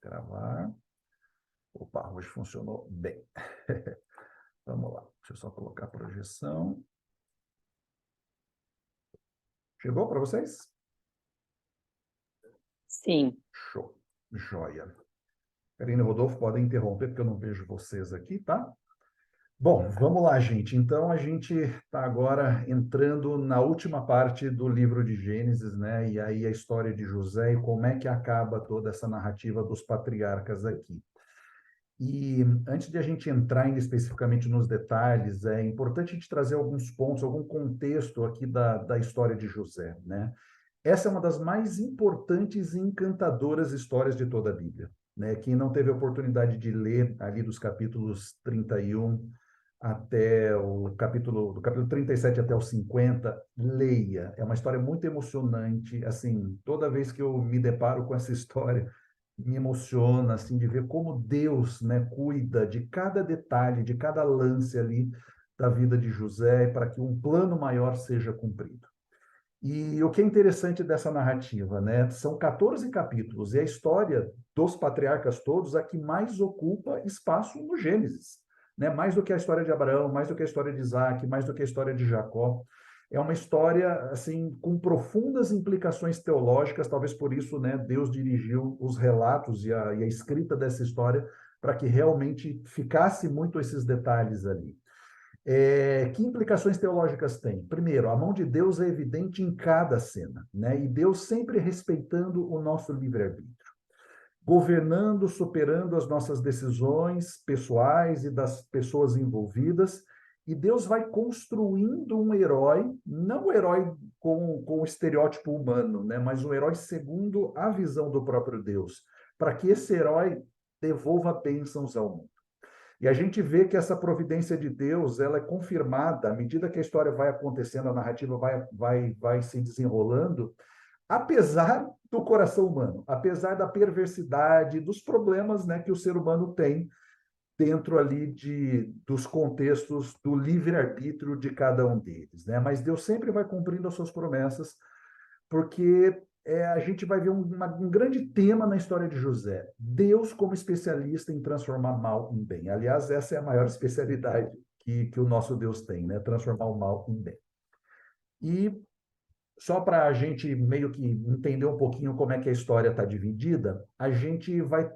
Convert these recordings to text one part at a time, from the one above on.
Gravar. Opa, hoje funcionou bem. Vamos lá, deixa eu só colocar a projeção. Chegou para vocês? Sim. Show, joia. Karina e Rodolfo podem interromper, porque eu não vejo vocês aqui, tá? Bom, vamos lá, gente. Então, a gente está agora entrando na última parte do livro de Gênesis, né? E aí a história de José e como é que acaba toda essa narrativa dos patriarcas aqui. E antes de a gente entrar especificamente nos detalhes, é importante a gente trazer alguns pontos, algum contexto aqui da história de José, né? Essa é uma das mais importantes e encantadoras histórias de toda a Bíblia, né? Quem não teve a oportunidade de ler ali dos capítulos 31 até do capítulo 37 até o 50, leia. É uma história muito emocionante, assim, toda vez que eu me deparo com essa história, me emociona, assim, de ver como Deus, né, cuida de cada detalhe, de cada lance ali da vida de José, para que um plano maior seja cumprido. E o que é interessante dessa narrativa, né? São 14 capítulos, e a história dos patriarcas todos a que mais ocupa espaço no Gênesis, né? Mais do que a história de Abraão, mais do que a história de Isaac, mais do que a história de Jacó. É uma história, assim, com profundas implicações teológicas, talvez por isso, né, Deus dirigiu os relatos e a escrita dessa história para que realmente ficasse muito esses detalhes ali. Que implicações teológicas tem? Primeiro, a mão de Deus é evidente em cada cena, né? E Deus sempre respeitando o nosso livre-arbítrio, governando, superando as nossas decisões pessoais e das pessoas envolvidas, e Deus vai construindo um herói, não o herói com o estereótipo humano, né? Mas um herói segundo a visão do próprio Deus, para que esse herói devolva bênçãos ao mundo. E a gente vê que essa providência de Deus, ela é confirmada à medida que a história vai acontecendo, a narrativa vai se desenrolando, apesar do coração humano, apesar da perversidade, dos problemas, né, que o ser humano tem dentro ali dos contextos do livre-arbítrio de cada um deles, né? Mas Deus sempre vai cumprindo as suas promessas, porque a gente vai ver um grande tema na história de José. Deus como especialista em transformar mal em bem. Aliás, essa é a maior especialidade que o nosso Deus tem, né? Transformar o mal em bem. E só para a gente meio que entender um pouquinho como é que a história está dividida, a gente vai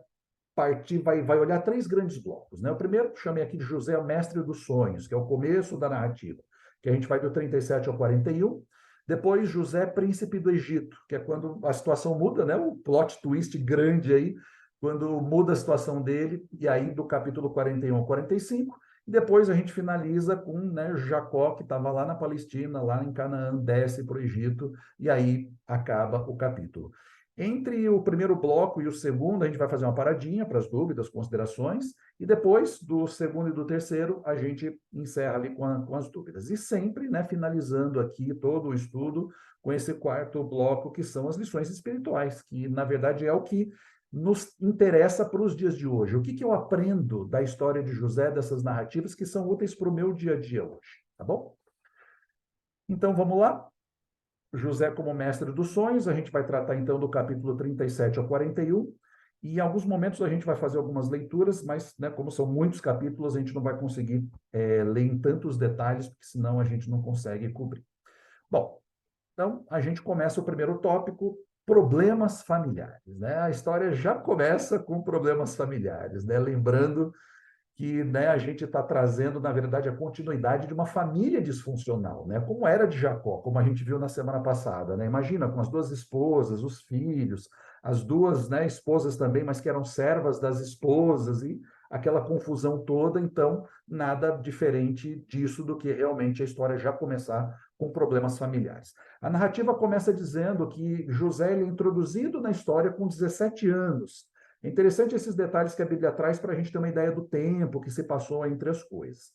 vai olhar três grandes blocos, né? O primeiro, chamei aqui de José, o mestre dos sonhos, que é o começo da narrativa, que a gente vai do 37 ao 41. Depois, José, príncipe do Egito, que é quando a situação muda, né? O plot twist grande aí, quando muda a situação dele, e aí do capítulo 41 ao 45. E depois a gente finaliza com, né, Jacó, que estava lá na Palestina, lá em Canaã, desce para o Egito, e aí acaba o capítulo. Entre o primeiro bloco e o segundo, a gente vai fazer uma paradinha para as dúvidas, considerações, e depois do segundo e do terceiro, a gente encerra ali com as dúvidas. E sempre, né, finalizando aqui todo o estudo com esse quarto bloco, que são as lições espirituais, que, na verdade, é o que nos interessa para os dias de hoje. O que eu aprendo da história de José, dessas narrativas que são úteis para o meu dia a dia hoje, tá bom? Então, vamos lá? José como mestre dos sonhos, a gente vai tratar então do capítulo 37 ao 41, e em alguns momentos a gente vai fazer algumas leituras, mas, né, como são muitos capítulos, a gente não vai conseguir ler em tantos detalhes, porque senão a gente não consegue cobrir. Bom, então a gente começa o primeiro tópico, problemas familiares, né? A história já começa com problemas familiares, né? Lembrando que, né, a gente está trazendo, na verdade, a continuidade de uma família disfuncional, né? Como era de Jacó, como a gente viu na semana passada, né? Imagina, com as duas esposas, os filhos, as duas, né, esposas também, mas que eram servas das esposas, e aquela confusão toda. Então, nada diferente disso do que realmente a história já começar com problemas familiares. A narrativa começa dizendo que José é introduzido na história com 17 anos. É interessante esses detalhes que a Bíblia traz para a gente ter uma ideia do tempo que se passou entre as coisas.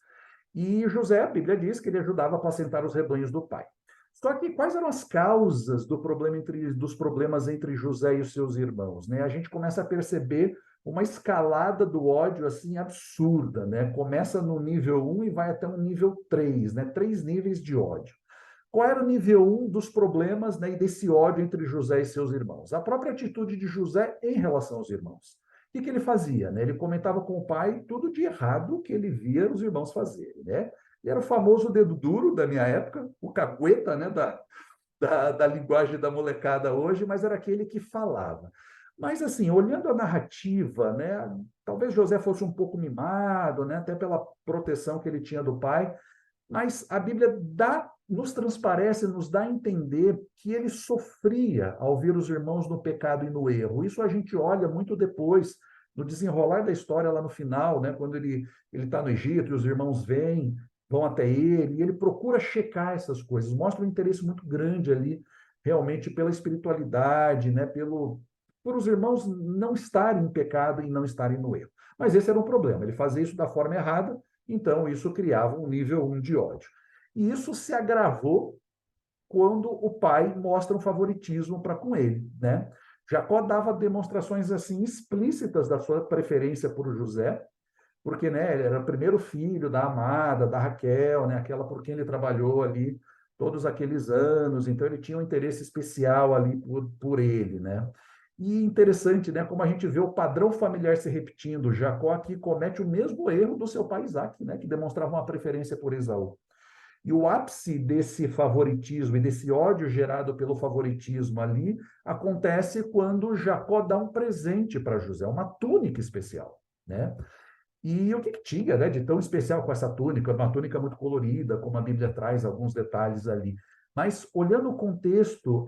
E José, a Bíblia diz que ele ajudava a apacentar os rebanhos do pai. Só que quais eram as causas dos problemas entre José e os seus irmãos, né? A gente começa a perceber uma escalada do ódio assim absurda, né? Começa no nível 1 e vai até um nível 3, né? 3 níveis de ódio. Qual era o nível 1 dos problemas, né, e desse ódio entre José e seus irmãos? A própria atitude de José em relação aos irmãos. que ele fazia, né? Ele comentava com o pai tudo de errado que ele via os irmãos fazerem, né? Ele era o famoso dedo duro da minha época, o cagueta, né, da linguagem da molecada hoje, mas era aquele que falava. Mas, assim, olhando a narrativa, né, talvez José fosse um pouco mimado, né, até pela proteção que ele tinha do pai, mas a Bíblia nos transparece, nos dá a entender que ele sofria ao ver os irmãos no pecado e no erro. Isso a gente olha muito depois, no desenrolar da história lá no final, né, quando ele está no Egito e os irmãos vão até ele, e ele procura checar essas coisas, mostra um interesse muito grande ali, realmente pela espiritualidade, né, por os irmãos não estarem em pecado e não estarem no erro. Mas esse era um problema, ele fazia isso da forma errada, então isso criava um nível 1 de ódio. E isso se agravou quando o pai mostra um favoritismo para com ele, né? Jacó dava demonstrações assim explícitas da sua preferência por José, porque, né, ele era o primeiro filho da amada, da Raquel, né, aquela por quem ele trabalhou ali todos aqueles anos, então ele tinha um interesse especial ali por ele, né? E interessante, né, como a gente vê o padrão familiar se repetindo. Jacó aqui comete o mesmo erro do seu pai Isaac, né, que demonstrava uma preferência por Esaú. E o ápice desse favoritismo e desse ódio gerado pelo favoritismo ali acontece quando Jacó dá um presente para José, uma túnica especial, né? E o que tinha, né, de tão especial com essa túnica? Uma túnica muito colorida, como a Bíblia traz alguns detalhes ali. Mas, olhando o contexto,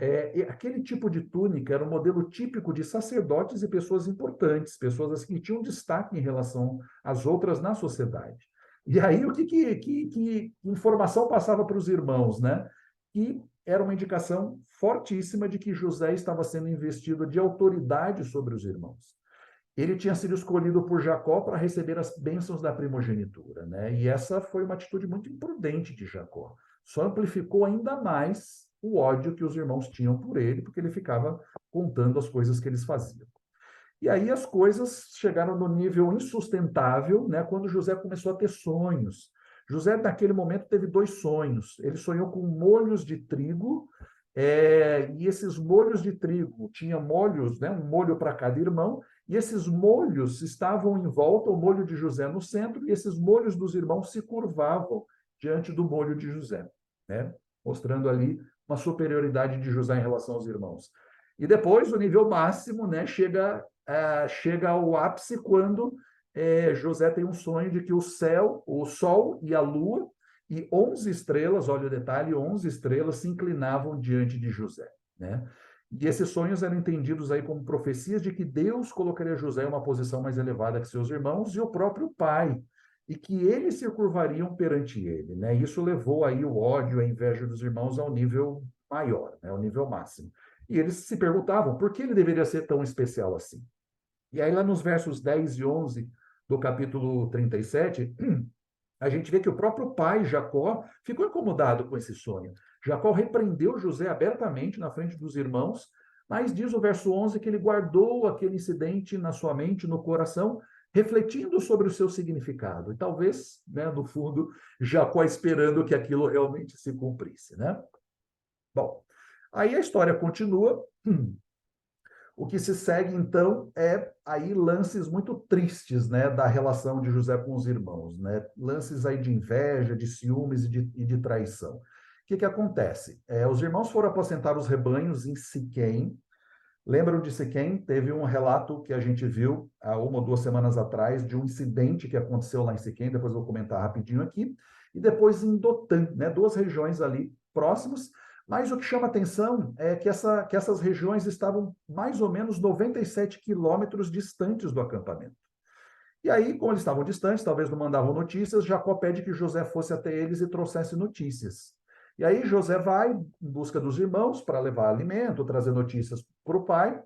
aquele tipo de túnica era um modelo típico de sacerdotes e pessoas importantes, pessoas assim, que tinham destaque em relação às outras na sociedade. E aí, que informação passava para os irmãos, né? Que era uma indicação fortíssima de que José estava sendo investido de autoridade sobre os irmãos. Ele tinha sido escolhido por Jacó para receber as bênçãos da primogenitura, né? E essa foi uma atitude muito imprudente de Jacó. Só amplificou ainda mais o ódio que os irmãos tinham por ele, porque ele ficava contando as coisas que eles faziam. E aí as coisas chegaram no nível insustentável, né, quando José começou a ter sonhos. José, naquele momento, teve dois sonhos. Ele sonhou com molhos de trigo, e esses molhos de trigo tinham molhos, né, um molho para cada irmão, e esses molhos estavam em volta, o molho de José no centro, e esses molhos dos irmãos se curvavam diante do molho de José, né, mostrando ali uma superioridade de José em relação aos irmãos. E depois, o nível máximo, né, chega ao ápice quando José tem um sonho de que o céu, o sol e a lua e 11 estrelas, olha o detalhe, 11 estrelas se inclinavam diante de José, né? E esses sonhos eram entendidos aí como profecias de que Deus colocaria José em uma posição mais elevada que seus irmãos e o próprio pai, e que eles se curvariam perante ele, né? Isso levou aí o ódio, a inveja dos irmãos ao nível maior, né? Ao nível máximo. E eles se perguntavam por que ele deveria ser tão especial assim. E aí, lá nos versos 10 e 11 do capítulo 37, a gente vê que o próprio pai, Jacó, ficou incomodado com esse sonho. Jacó repreendeu José abertamente na frente dos irmãos, mas diz o verso 11 que ele guardou aquele incidente na sua mente, no coração, refletindo sobre o seu significado. E talvez, né, no fundo, Jacó esperando que aquilo realmente se cumprisse, né? Bom, aí a história continua. O que se segue, então, é aí lances muito tristes, né, da relação de José com os irmãos, né? Lances aí de inveja, de ciúmes e de traição. O que acontece? Os irmãos foram apacentar os rebanhos em Siquém. Lembram de Siquém? Teve um relato que a gente viu há 1 ou 2 semanas atrás de um incidente que aconteceu lá em Siquém, depois eu vou comentar rapidinho aqui. E depois em Dotã, né, 2 regiões ali próximas. Mas o que chama atenção é que essas regiões estavam mais ou menos 97 quilômetros distantes do acampamento. E aí, como eles estavam distantes, talvez não mandavam notícias, Jacó pede que José fosse até eles e trouxesse notícias. E aí José vai em busca dos irmãos para levar alimento, trazer notícias para o pai.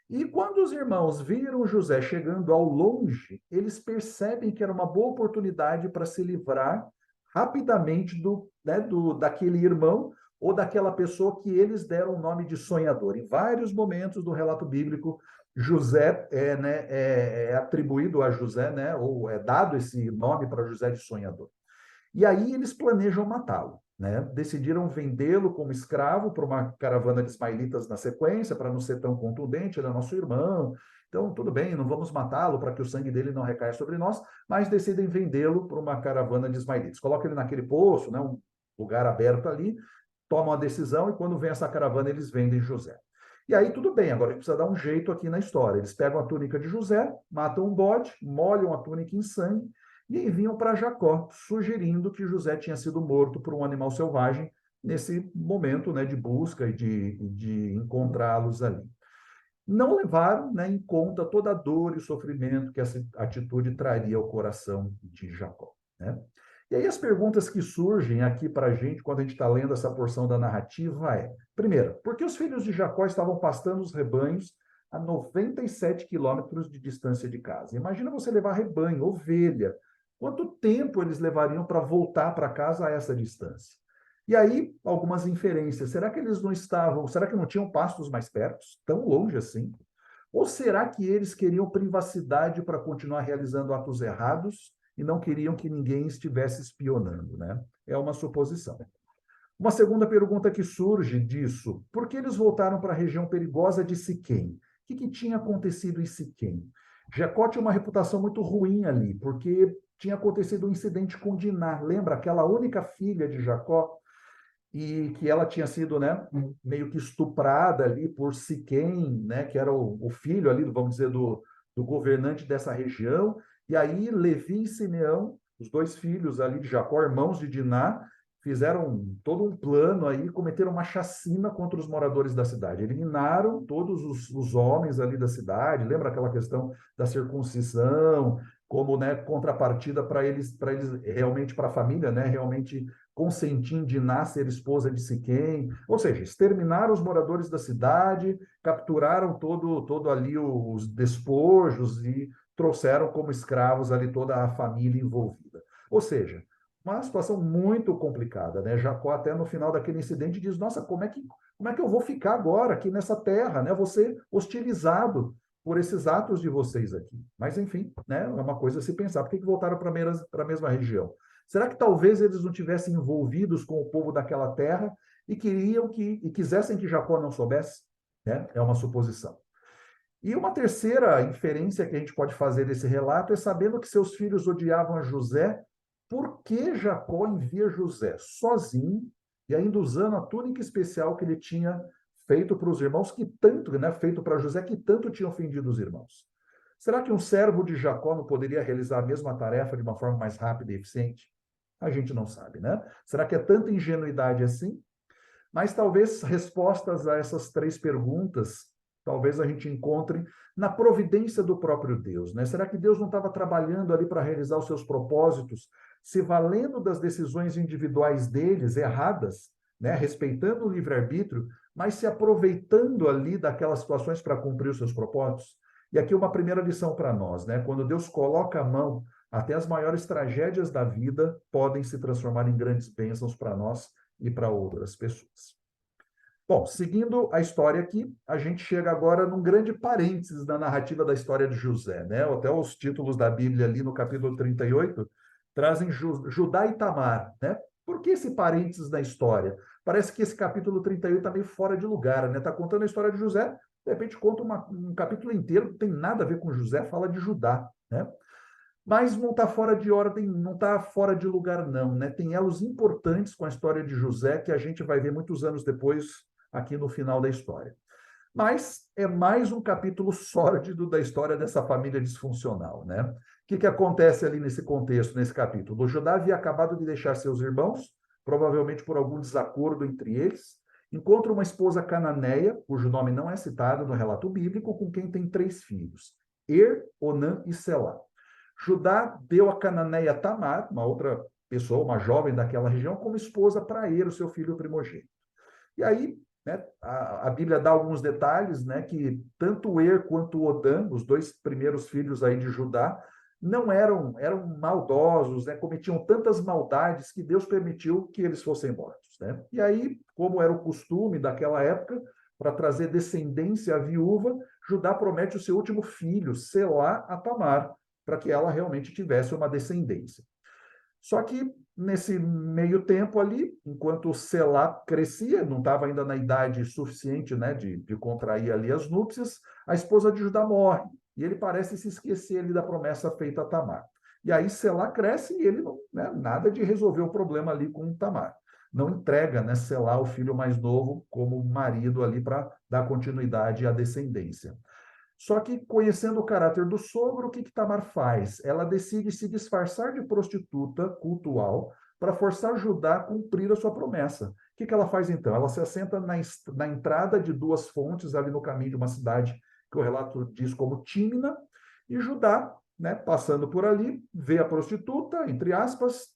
E quando os irmãos viram José chegando ao longe, eles percebem que era uma boa oportunidade para se livrar rapidamente daquele irmão ou daquela pessoa que eles deram o nome de sonhador. Em vários momentos do relato bíblico, José é atribuído a José, né, ou é dado esse nome para José de sonhador. E aí eles planejam matá-lo, né? Decidiram vendê-lo como escravo para uma caravana de ismaelitas na sequência, para não ser tão contundente, ele é nosso irmão, Então, tudo bem, não vamos matá-lo para que o sangue dele não recaia sobre nós, mas decidem vendê-lo para uma caravana de ismaelitas. Colocam ele naquele poço, né, um lugar aberto ali, tomam a decisão e quando vem essa caravana eles vendem José. E aí tudo bem, agora a gente precisa dar um jeito aqui na história. Eles pegam a túnica de José, matam um bode, molham a túnica em sangue e enviam para Jacó, sugerindo que José tinha sido morto por um animal selvagem nesse momento, né, de busca e de encontrá-los ali. Não levaram, né, em conta toda a dor e sofrimento que essa atitude traria ao coração de Jacó, né? E aí as perguntas que surgem aqui para a gente, quando a gente está lendo essa porção da narrativa, é, primeiro, por que os filhos de Jacó estavam pastando os rebanhos a 97 quilômetros de distância de casa? Imagina você levar rebanho, ovelha. Quanto tempo eles levariam para voltar para casa a essa distância? E aí, algumas inferências. Será que eles não estavam, será que não tinham pastos mais perto, tão longe assim? Ou será que eles queriam privacidade para continuar realizando atos errados e não queriam que ninguém estivesse espionando, né? É uma suposição. Uma segunda pergunta que surge disso: por que eles voltaram para a região perigosa de Siquém? O que tinha acontecido em Siquém? Jacó tinha uma reputação muito ruim ali, porque tinha acontecido um incidente com Diná. Lembra aquela única filha de Jacó? E que ela tinha sido, né, meio que estuprada ali por Siquém, né, que era o filho ali, vamos dizer, do governante dessa região. E aí Levi e Simeão, os dois filhos ali de Jacó, irmãos de Diná, fizeram todo um plano aí, cometeram uma chacina contra os moradores da cidade. Eliminaram todos os homens ali da cidade. Lembra aquela questão da circuncisão, como, né, contrapartida para eles realmente, para a família, né, realmente consentir em Diná ser esposa de Siquém, ou seja, exterminaram os moradores da cidade, capturaram todo ali os despojos e trouxeram como escravos ali toda a família envolvida. Ou seja, uma situação muito complicada, né? Jacó até no final daquele incidente diz: nossa, como é que eu vou ficar agora aqui nessa terra, né? Vou ser hostilizado por esses atos de vocês aqui. Mas, enfim, né? É uma coisa a se pensar. Por que voltaram para a mesma região? Será que talvez eles não tivessem envolvidos com o povo daquela terra e quisessem que Jacó não soubesse? Né? É uma suposição. E uma terceira inferência que a gente pode fazer desse relato é, sabendo que seus filhos odiavam a José, por que Jacó envia José sozinho e ainda usando a túnica especial que ele tinha feito para os irmãos, que tanto, né, feito para José, que tanto tinha ofendido os irmãos? Será que um servo de Jacó não poderia realizar a mesma tarefa de uma forma mais rápida e eficiente? A gente não sabe, né? Será que é tanta ingenuidade assim? Mas talvez respostas a essas três perguntas, talvez a gente encontre na providência do próprio Deus, né? Será que Deus não estava trabalhando ali para realizar os seus propósitos, se valendo das decisões individuais deles, erradas, né? Respeitando o livre-arbítrio, mas se aproveitando ali daquelas situações para cumprir os seus propósitos? E aqui uma primeira lição para nós, né? Quando Deus coloca a mão, até as maiores tragédias da vida podem se transformar em grandes bênçãos para nós e para outras pessoas. Bom, seguindo a história aqui, a gente chega agora num grande parênteses da narrativa da história de José, né? Até os títulos da Bíblia ali no capítulo 38 trazem Judá e Tamar, né? Por que esse parênteses na história? Parece que esse capítulo 38 está meio fora de lugar, né? Está contando a história de José, de repente conta um capítulo inteiro que não tem nada a ver com José, fala de Judá, né? Mas não está fora de ordem, não está fora de lugar, não, né? Tem elos importantes com a história de José que a gente vai ver muitos anos depois aqui no final da história. Mas é mais um capítulo sórdido da história dessa família disfuncional, né? O que acontece ali nesse contexto, nesse capítulo? O Judá havia acabado de deixar seus irmãos, provavelmente por algum desacordo entre eles, encontra uma esposa cananeia, cujo nome não é citado no relato bíblico, com quem tem 3 filhos, Onã e Selá. Judá deu a cananeia Tamar, uma outra pessoa, uma jovem daquela região, como esposa para o seu filho primogênito. E aí, né, a Bíblia dá alguns detalhes, né, que tanto quanto Odã, os 2 primeiros filhos aí de Judá, não eram maldosos, né, cometiam tantas maldades que Deus permitiu que eles fossem mortos, né? E aí, como era o costume daquela época, para trazer descendência à viúva, Judá promete o seu último filho, Selá, a Tamar, para que ela realmente tivesse uma descendência. Só que Nesse meio tempo ali, enquanto Selá crescia, não estava ainda na idade suficiente, né, de contrair ali as núpcias, a esposa de Judá morre. E ele parece se esquecer ali da promessa feita a Tamar. E aí Selá cresce e ele não, né, nada de resolver o problema ali com Tamar. Não entrega, né, Selá, o filho mais novo, como marido ali para dar continuidade à descendência. Só que, conhecendo o caráter do sogro, o que Tamar faz? Ela decide se disfarçar de prostituta cultual para forçar Judá a cumprir a sua promessa. O que ela faz então? Ela se assenta na entrada de duas fontes ali no caminho de uma cidade que o relato diz como Tímina, e Judá, né, passando por ali, vê a prostituta, entre aspas,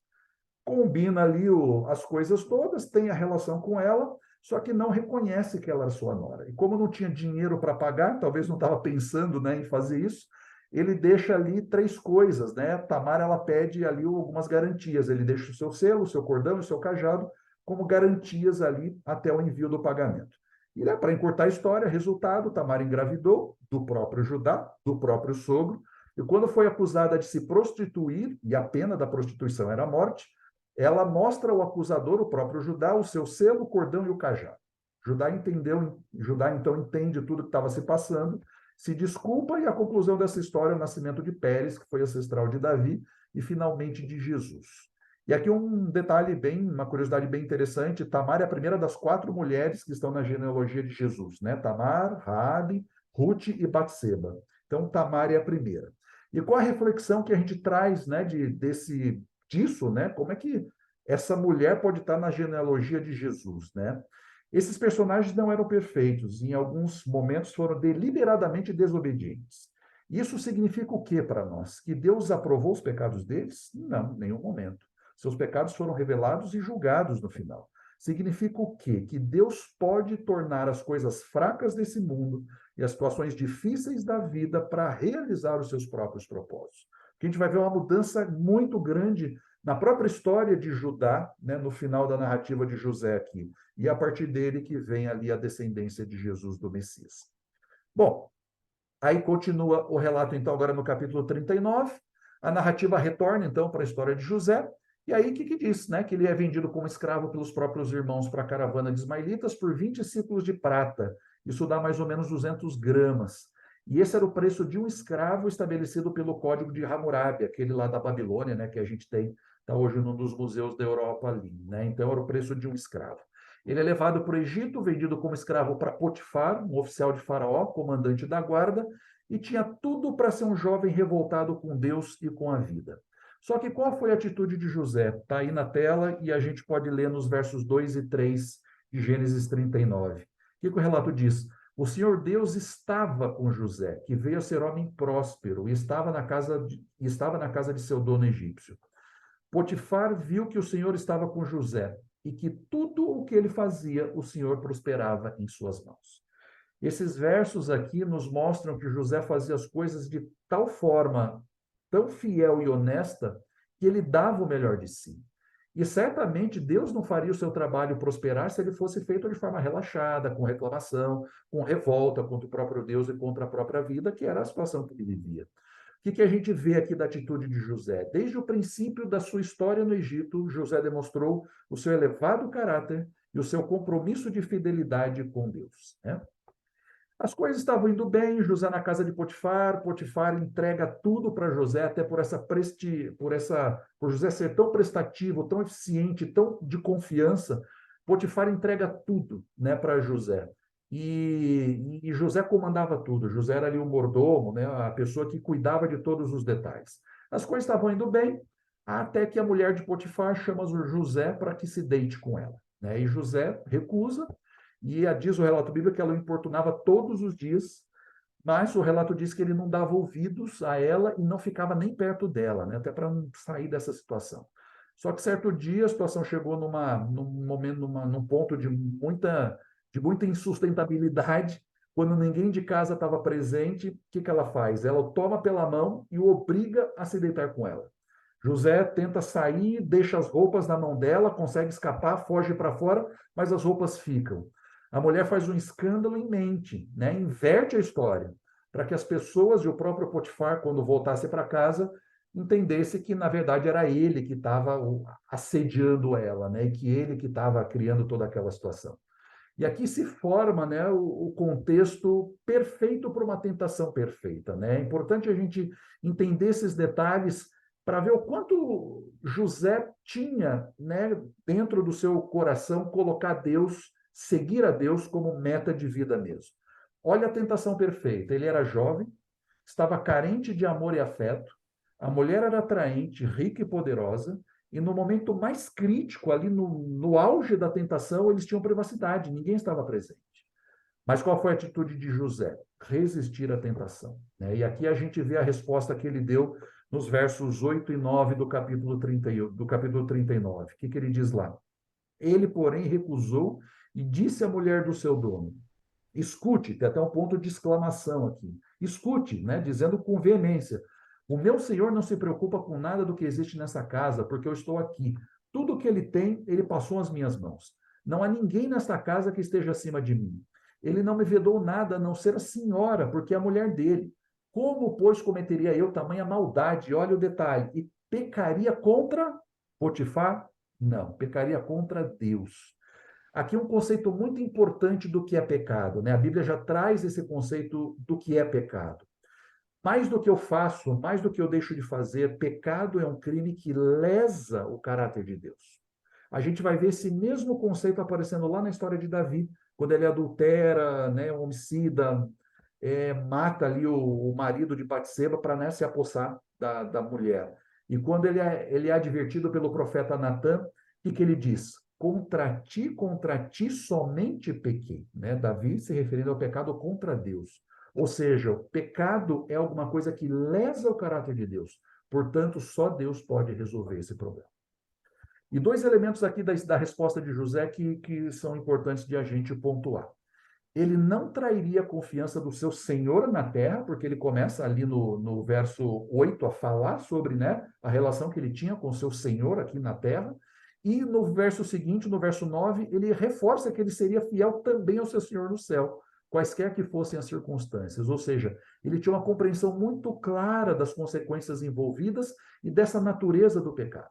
combina ali as coisas todas, tem a relação com ela, só que não reconhece que ela era sua nora. E como não tinha dinheiro para pagar, talvez não estava pensando, né, em fazer isso, ele deixa ali três coisas, né? Tamar, ela pede ali algumas garantias. Ele deixa o seu selo, o seu cordão e o seu cajado como garantias ali até o envio do pagamento. E, né, para encurtar a história, resultado, Tamar engravidou do próprio Judá, do próprio sogro, e quando foi acusada de se prostituir, e a pena da prostituição era a morte, ela mostra ao acusador, o próprio Judá, o seu selo, o cordão e o cajado. Judá então entende tudo que estava se passando, se desculpa, e a conclusão dessa história é o nascimento de Pérez, que foi ancestral de Davi, e finalmente de Jesus. E aqui um detalhe uma curiosidade bem interessante: Tamar é a primeira das 4 mulheres que estão na genealogia de Jesus, né? Tamar, Raabe, Ruth e Batseba. Então, Tamar é a primeira. E qual a reflexão que a gente traz, né, disso, né? Como é que essa mulher pode estar na genealogia de Jesus, né? Esses personagens não eram perfeitos, em alguns momentos foram deliberadamente desobedientes. Isso significa o que para nós? Que Deus aprovou os pecados deles? Não, em nenhum momento. Seus pecados foram revelados e julgados no final. Significa o quê? Que Deus pode tornar as coisas fracas desse mundo e as situações difíceis da vida para realizar os seus próprios propósitos. Que a gente vai ver uma mudança muito grande na própria história de Judá, né, no final da narrativa de José aqui. E a partir dele que vem ali a descendência de Jesus, do Messias. Bom, aí continua o relato, então, agora no capítulo 39. A narrativa retorna, então, para a história de José. E aí, o que diz? Né? Que ele é vendido como escravo pelos próprios irmãos para a caravana de ismaelitas por 20 ciclos de prata. Isso dá mais ou menos 200 gramas. E esse era o preço de um escravo estabelecido pelo Código de Hammurabi, aquele lá da Babilônia, né, que a gente tem, está hoje num dos museus da Europa ali. Né? Então, era o preço de um escravo. Ele é levado para o Egito, vendido como escravo para Potifar, um oficial de Faraó, comandante da guarda, e tinha tudo para ser um jovem revoltado com Deus e com a vida. Só que qual foi a atitude de José? Está aí na tela e a gente pode ler nos versos 2 e 3 de Gênesis 39. O que o relato diz? O Senhor Deus estava com José, que veio a ser homem próspero e estava na casa de seu dono egípcio. Potifar viu que o Senhor estava com José e que tudo o que ele fazia, o Senhor prosperava em suas mãos. Esses versos aqui nos mostram que José fazia as coisas de tal forma, tão fiel e honesta, que ele dava o melhor de si. E certamente Deus não faria o seu trabalho prosperar se ele fosse feito de forma relaxada, com reclamação, com revolta contra o próprio Deus e contra a própria vida, que era a situação que ele vivia. O que a gente vê aqui da atitude de José? Desde o princípio da sua história no Egito, José demonstrou o seu elevado caráter e o seu compromisso de fidelidade com Deus, né? As coisas estavam indo bem, José na casa de Potifar, Potifar entrega tudo para José, até por José ser tão prestativo, tão eficiente, tão de confiança, Potifar entrega tudo, né, para José. E José comandava tudo, José era ali o mordomo, né, a pessoa que cuidava de todos os detalhes. As coisas estavam indo bem, até que a mulher de Potifar chama José para que se deite com ela, né, e José recusa. E diz o relato bíblico que ela o importunava todos os dias, mas o relato diz que ele não dava ouvidos a ela e não ficava nem perto dela, né? Até para não sair dessa situação. Só que certo dia a situação chegou num ponto de muita insustentabilidade, quando ninguém de casa estava presente. O que ela faz? Ela o toma pela mão e o obriga a se deitar com ela. José tenta sair, deixa as roupas na mão dela, consegue escapar, foge para fora, mas as roupas ficam. A mulher faz um escândalo em mente, né? Inverte a história, para que as pessoas e o próprio Potifar, quando voltasse para casa, entendesse que, na verdade, era ele que estava assediando ela, né? E que ele que estava criando toda aquela situação. E aqui se forma, né, o contexto perfeito para uma tentação perfeita, né? É importante a gente entender esses detalhes para ver o quanto José tinha, né, dentro do seu coração, colocar Deus, seguir a Deus como meta de vida mesmo. Olha a tentação perfeita. Ele era jovem, estava carente de amor e afeto, a mulher era atraente, rica e poderosa, e no momento mais crítico, ali no auge da tentação, eles tinham privacidade, ninguém estava presente. Mas qual foi a atitude de José? Resistir à tentação, né? E aqui a gente vê a resposta que ele deu nos versos 8 e 9 do capítulo 39. O que ele diz lá? Ele, porém, recusou e disse à mulher do seu dono: escute, tem até um ponto de exclamação aqui. Escute, né, dizendo com veemência: o meu senhor não se preocupa com nada do que existe nessa casa, porque eu estou aqui. Tudo que ele tem, ele passou às minhas mãos. Não há ninguém nesta casa que esteja acima de mim. Ele não me vedou nada a não ser a senhora, porque é a mulher dele. Como, pois, cometeria eu tamanha maldade? Olha o detalhe. E pecaria contra Potifar? Não, pecaria contra Deus. Aqui um conceito muito importante do que é pecado, né? A Bíblia já traz esse conceito do que é pecado. Mais do que eu faço, mais do que eu deixo de fazer, pecado é um crime que lesa o caráter de Deus. A gente vai ver esse mesmo conceito aparecendo lá na história de Davi, quando ele adultera, né, homicida, mata ali o marido de Batseba para, né, se apossar da mulher. E quando ele é advertido pelo profeta Natã, o que ele diz? Contra ti somente pequei. Né? Davi se referindo ao pecado contra Deus. Ou seja, o pecado é alguma coisa que lesa o caráter de Deus. Portanto, só Deus pode resolver esse problema. E dois elementos aqui da resposta de José que são importantes de a gente pontuar. Ele não trairia a confiança do seu senhor na terra, porque ele começa ali no verso 8 a falar sobre, né, a relação que ele tinha com o seu senhor aqui na terra. E no verso seguinte, no verso 9, ele reforça que ele seria fiel também ao seu senhor no céu, quaisquer que fossem as circunstâncias. Ou seja, ele tinha uma compreensão muito clara das consequências envolvidas e dessa natureza do pecado.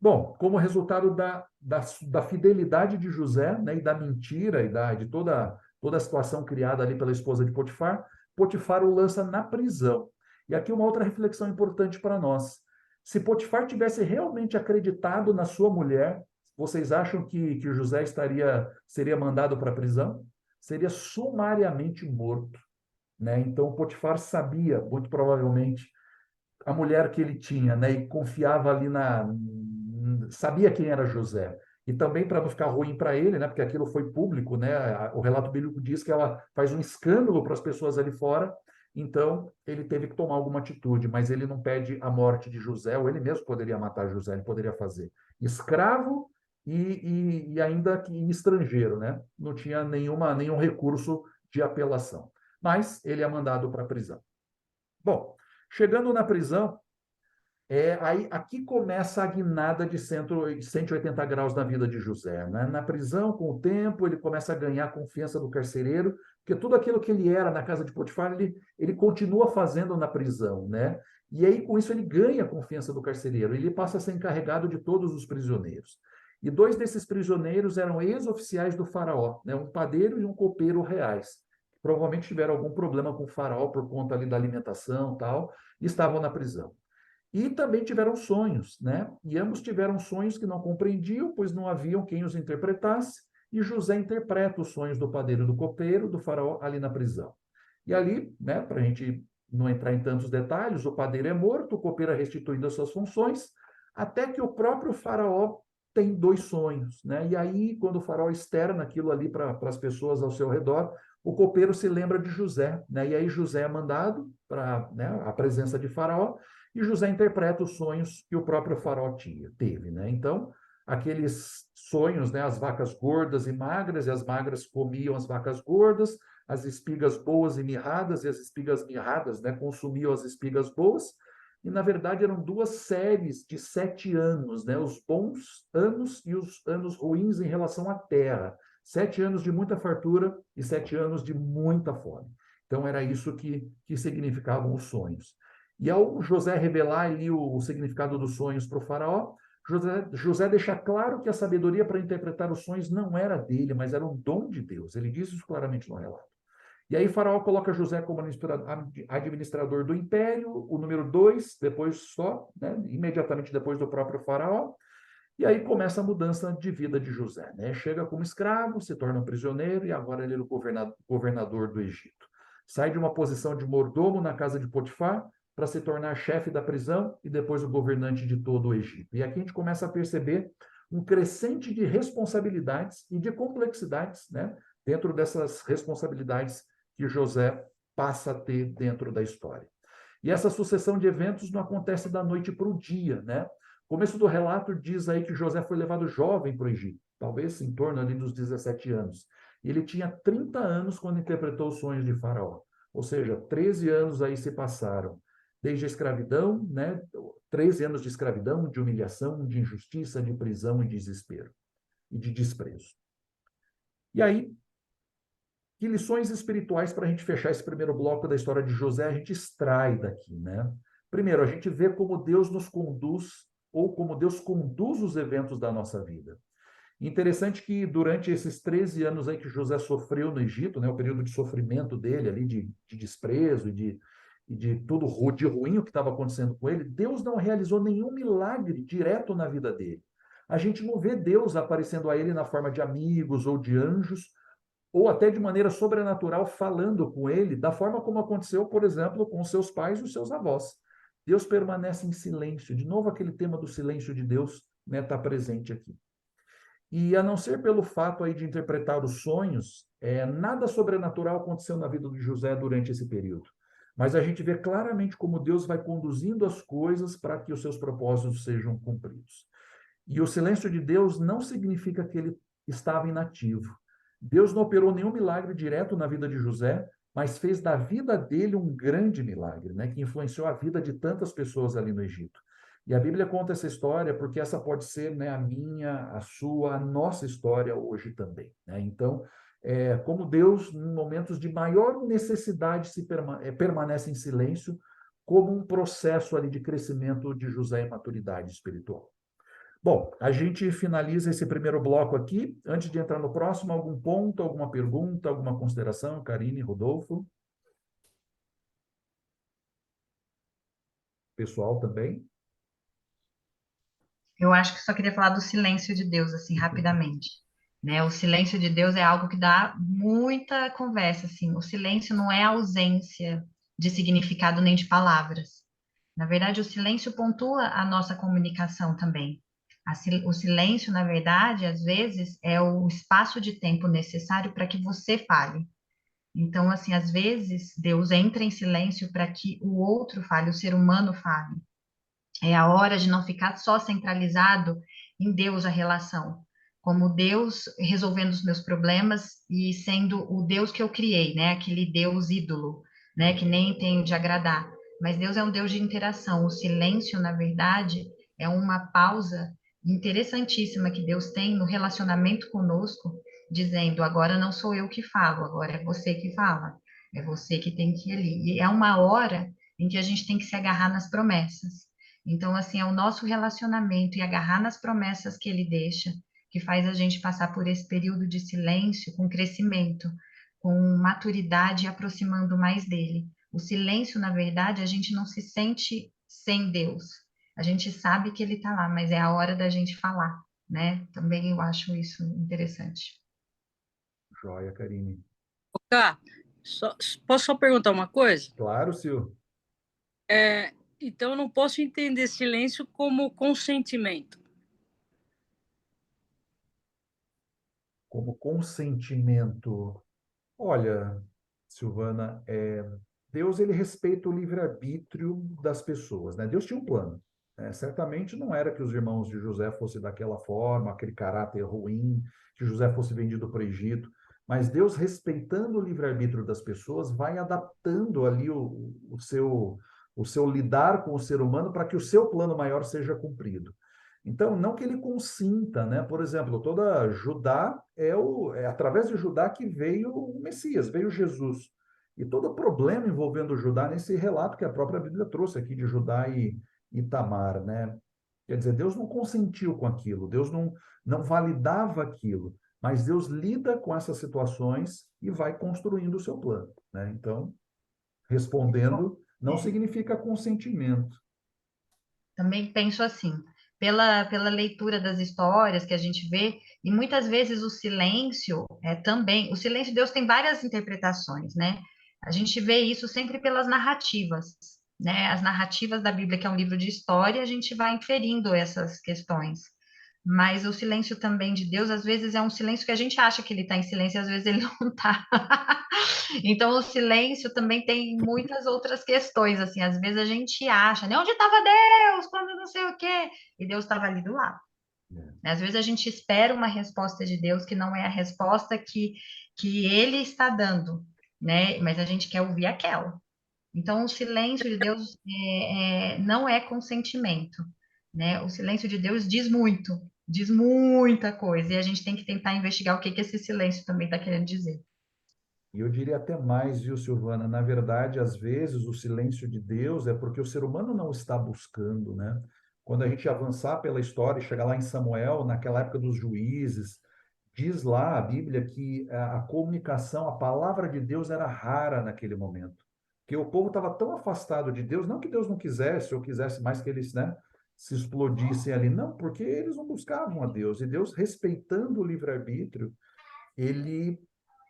Bom, como resultado da fidelidade de José, né, e da mentira e de toda a situação criada ali pela esposa de Potifar, Potifar o lança na prisão. E aqui uma outra reflexão importante para nós. Se Potifar tivesse realmente acreditado na sua mulher, vocês acham que José seria mandado para a prisão? Seria sumariamente morto. Né? Então, Potifar sabia, muito provavelmente, a mulher que ele tinha, né? E confiava ali sabia quem era José. E também para não ficar ruim para ele, né? Porque aquilo foi público, né? O relato bíblico diz que ela faz um escândalo para as pessoas ali fora. Então, ele teve que tomar alguma atitude, mas ele não pede a morte de José, ou ele mesmo poderia matar José, ele poderia fazer. Escravo e ainda que estrangeiro, né? Não tinha nenhum recurso de apelação. Mas ele é mandado para a prisão. Bom, chegando na prisão, aí, aqui começa a guinada de 180 graus na vida de José. Né? Na prisão, com o tempo, ele começa a ganhar a confiança do carcereiro, porque tudo aquilo que ele era na casa de Potifar, ele continua fazendo na prisão. Né? E aí, com isso, ele ganha a confiança do carcereiro. Ele passa a ser encarregado de todos os prisioneiros. E dois desses prisioneiros eram ex-oficiais do faraó, né? Um padeiro e um copeiro reais. Provavelmente tiveram algum problema com o faraó por conta ali da alimentação e tal, e estavam na prisão. E também tiveram sonhos, né? E ambos tiveram sonhos que não compreendiam, pois não haviam quem os interpretasse, e José interpreta os sonhos do padeiro, do copeiro, do faraó ali na prisão. E ali, né, para a gente não entrar em tantos detalhes, o padeiro é morto, o copeiro é restituído às suas funções, até que o próprio faraó tem dois sonhos, né? E aí, quando o faraó externa aquilo ali para as pessoas ao seu redor, o copeiro se lembra de José, né? E aí José é mandado para, né, a presença de faraó, e José interpreta os sonhos que o próprio faraó teve, né? Então, aqueles sonhos, né, as vacas gordas e magras, e as magras comiam as vacas gordas, as espigas boas e mirradas, e as espigas mirradas, né, consumiam as espigas boas, e na verdade eram duas séries de 7 anos, né, os bons anos e os anos ruins em relação à terra. 7 anos de muita fartura e 7 anos de muita fome. Então, era isso que significavam os sonhos. E ao José revelar ali o significado dos sonhos para o faraó, José deixa claro que a sabedoria para interpretar os sonhos não era dele, mas era um dom de Deus. Ele diz isso claramente no relato. E aí Faraó coloca José como administrador do império, o número 2, depois só, né, imediatamente depois do próprio Faraó. E aí começa a mudança de vida de José, né? Chega como escravo, se torna um prisioneiro e agora ele é o governador do Egito. Sai de uma posição de mordomo na casa de Potifar para se tornar chefe da prisão e depois o governante de todo o Egito. E aqui a gente começa a perceber um crescente de responsabilidades e de complexidades, né? Dentro dessas responsabilidades que José passa a ter dentro da história. E essa sucessão de eventos não acontece da noite para o dia, né? O começo do relato diz aí que José foi levado jovem para o Egito, talvez em torno ali dos 17 anos. E ele tinha 30 anos quando interpretou os sonhos de Faraó. Ou seja, 13 anos aí se passaram. Desde a escravidão, né? 13 anos de escravidão, de humilhação, de injustiça, de prisão e desespero. E de desprezo. E aí, que lições espirituais para a gente fechar esse primeiro bloco da história de José a gente extrai daqui, né? Primeiro, a gente vê como Deus nos conduz ou como Deus conduz os eventos da nossa vida. Interessante que durante esses 13 anos aí que José sofreu no Egito, né, o período de sofrimento dele ali, de desprezo e de tudo de ruim o que estava acontecendo com ele, Deus não realizou nenhum milagre direto na vida dele. A gente não vê Deus aparecendo a ele na forma de amigos ou de anjos, ou até de maneira sobrenatural falando com ele, da forma como aconteceu, por exemplo, com seus pais e os seus avós. Deus permanece em silêncio. De novo, aquele tema do silêncio de Deus, né, está presente aqui. E a não ser pelo fato aí de interpretar os sonhos, nada sobrenatural aconteceu na vida de José durante esse período. Mas a gente vê claramente como Deus vai conduzindo as coisas para que os seus propósitos sejam cumpridos. E o silêncio de Deus não significa que ele estava inativo. Deus não operou nenhum milagre direto na vida de José, mas fez da vida dele um grande milagre, né, que influenciou a vida de tantas pessoas ali no Egito. E a Bíblia conta essa história porque essa pode ser, né, a minha, a sua, a nossa história hoje também, né? Então, como Deus, em momentos de maior necessidade, permanece em silêncio, como um processo ali de crescimento de José em maturidade espiritual. Bom, a gente finaliza esse primeiro bloco aqui. Antes de entrar no próximo, algum ponto, alguma pergunta, alguma consideração? Karine, Rodolfo? Pessoal também? Eu acho que só queria falar do silêncio de Deus, assim, rapidamente. Né? O silêncio de Deus é algo que dá muita conversa, assim. O silêncio não é ausência de significado nem de palavras. Na verdade, o silêncio pontua a nossa comunicação também. O silêncio, na verdade, às vezes, é o espaço de tempo necessário para que você fale. Então, assim, às vezes, Deus entra em silêncio para que o outro fale, o ser humano fale. É a hora de não ficar só centralizado em Deus a relação, como Deus resolvendo os meus problemas e sendo o Deus que eu criei, né? Aquele Deus ídolo, né? Que nem tenho de agradar. Mas Deus é um Deus de interação. O silêncio, na verdade, é uma pausa interessantíssima que Deus tem no relacionamento conosco, dizendo: agora não sou eu que falo, agora é você que fala, é você que tem que ir ali. E é uma hora em que a gente tem que se agarrar nas promessas. Então, assim, é o nosso relacionamento e agarrar nas promessas que ele deixa, que faz a gente passar por esse período de silêncio com crescimento, com maturidade e aproximando mais dele. O silêncio, na verdade, a gente não se sente sem Deus. A gente sabe que ele está lá, mas é a hora da gente falar, né? Também eu acho isso interessante. Joia, Karine. Cá, posso só perguntar uma coisa? Claro, Sil. Então, eu não posso entender silêncio como consentimento. Como consentimento. Olha, Silvana, Deus ele respeita o livre-arbítrio das pessoas, né? Deus tinha um plano, né? Certamente não era que os irmãos de José fossem daquela forma, aquele caráter ruim, que José fosse vendido para o Egito, mas Deus, respeitando o livre-arbítrio das pessoas, vai adaptando ali o seu lidar com o ser humano para que o seu plano maior seja cumprido. Então, não que ele consinta, né? Por exemplo, toda Judá é através de Judá que veio o Messias, veio Jesus. E todo o problema envolvendo Judá nesse relato que a própria Bíblia trouxe aqui de Judá e Tamar, né? Quer dizer, Deus não consentiu com aquilo, Deus não validava aquilo, mas Deus lida com essas situações e vai construindo o seu plano, né? Então, respondendo, não É. significa consentimento. Também penso assim, pela leitura das histórias que a gente vê, e muitas vezes o silêncio é também, o silêncio de Deus tem várias interpretações, né? A gente vê isso sempre pelas narrativas, né? As narrativas da Bíblia, que é um livro de história, a gente vai inferindo essas questões. Mas o silêncio também de Deus, às vezes, é um silêncio que a gente acha que ele está em silêncio, e às vezes ele não está. Então, o silêncio também tem muitas outras questões, assim, às vezes a gente acha, né? Onde estava Deus quando não sei o quê? E Deus estava ali do lado. É. Às vezes a gente espera uma resposta de Deus que não é a resposta que ele está dando, né? Mas a gente quer ouvir aquela. Então, o silêncio de Deus não é consentimento, né? O silêncio de Deus diz muita coisa, e a gente tem que tentar investigar o que que esse silêncio também está querendo dizer. E eu diria até mais, viu, Silvana? Na verdade, às vezes, o silêncio de Deus é porque o ser humano não está buscando, né? Quando a gente avançar pela história e chegar lá em Samuel, naquela época dos juízes, diz lá a Bíblia que a comunicação, a palavra de Deus era rara naquele momento. Que o povo estava tão afastado de Deus, não que Deus não quisesse, ou quisesse mais que eles, né, se explodissem ali, não, porque eles não buscavam a Deus. E Deus, respeitando o livre-arbítrio, ele,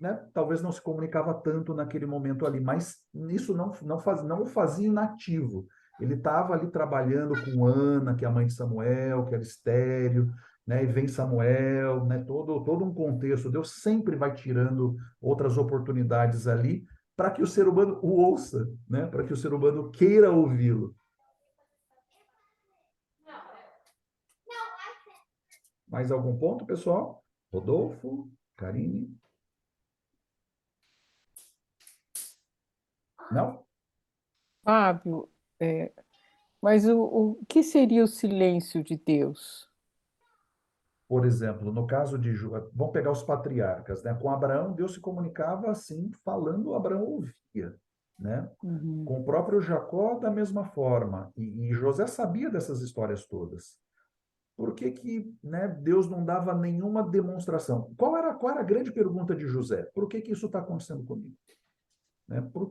né, talvez não se comunicava tanto naquele momento ali, mas isso não o fazia inativo. Ele estava ali trabalhando com Ana, que é a mãe de Samuel, que era estéril, né, e vem Samuel, né, todo um contexto. Deus sempre vai tirando outras oportunidades ali para que o ser humano o ouça, né, para que o ser humano queira ouvi-lo. Mais algum ponto, pessoal? Rodolfo, Karine? Não? Fábio, mas o que seria o silêncio de Deus? Por exemplo, no caso de, vamos pegar os patriarcas, né? Com Abraão, Deus se comunicava assim, falando, Abraão ouvia, né? Uhum. Com o próprio Jacó, da mesma forma. E José sabia dessas histórias todas. Por que que, né, Deus não dava nenhuma demonstração? Qual era a grande pergunta de José? Por que que isso está acontecendo comigo? Né? Por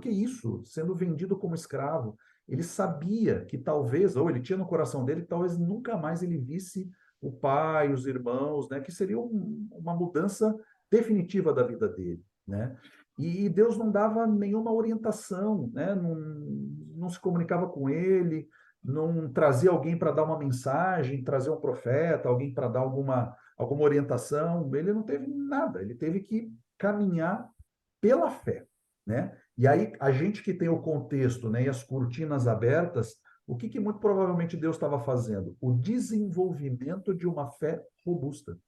que isso, sendo vendido como escravo? Ele sabia que talvez, ou ele tinha no coração dele, que talvez nunca mais ele visse o pai, os irmãos, né? Que seria uma mudança definitiva da vida dele, né? E Deus não dava nenhuma orientação, né? Não se comunicava com ele, não trazia alguém para dar uma mensagem, trazer um profeta, alguém para dar alguma orientação. Ele não teve nada, ele teve que caminhar pela fé, né? E aí a gente que tem o contexto, né, e as cortinas abertas, o que muito provavelmente Deus estava fazendo? O desenvolvimento de uma fé robusta.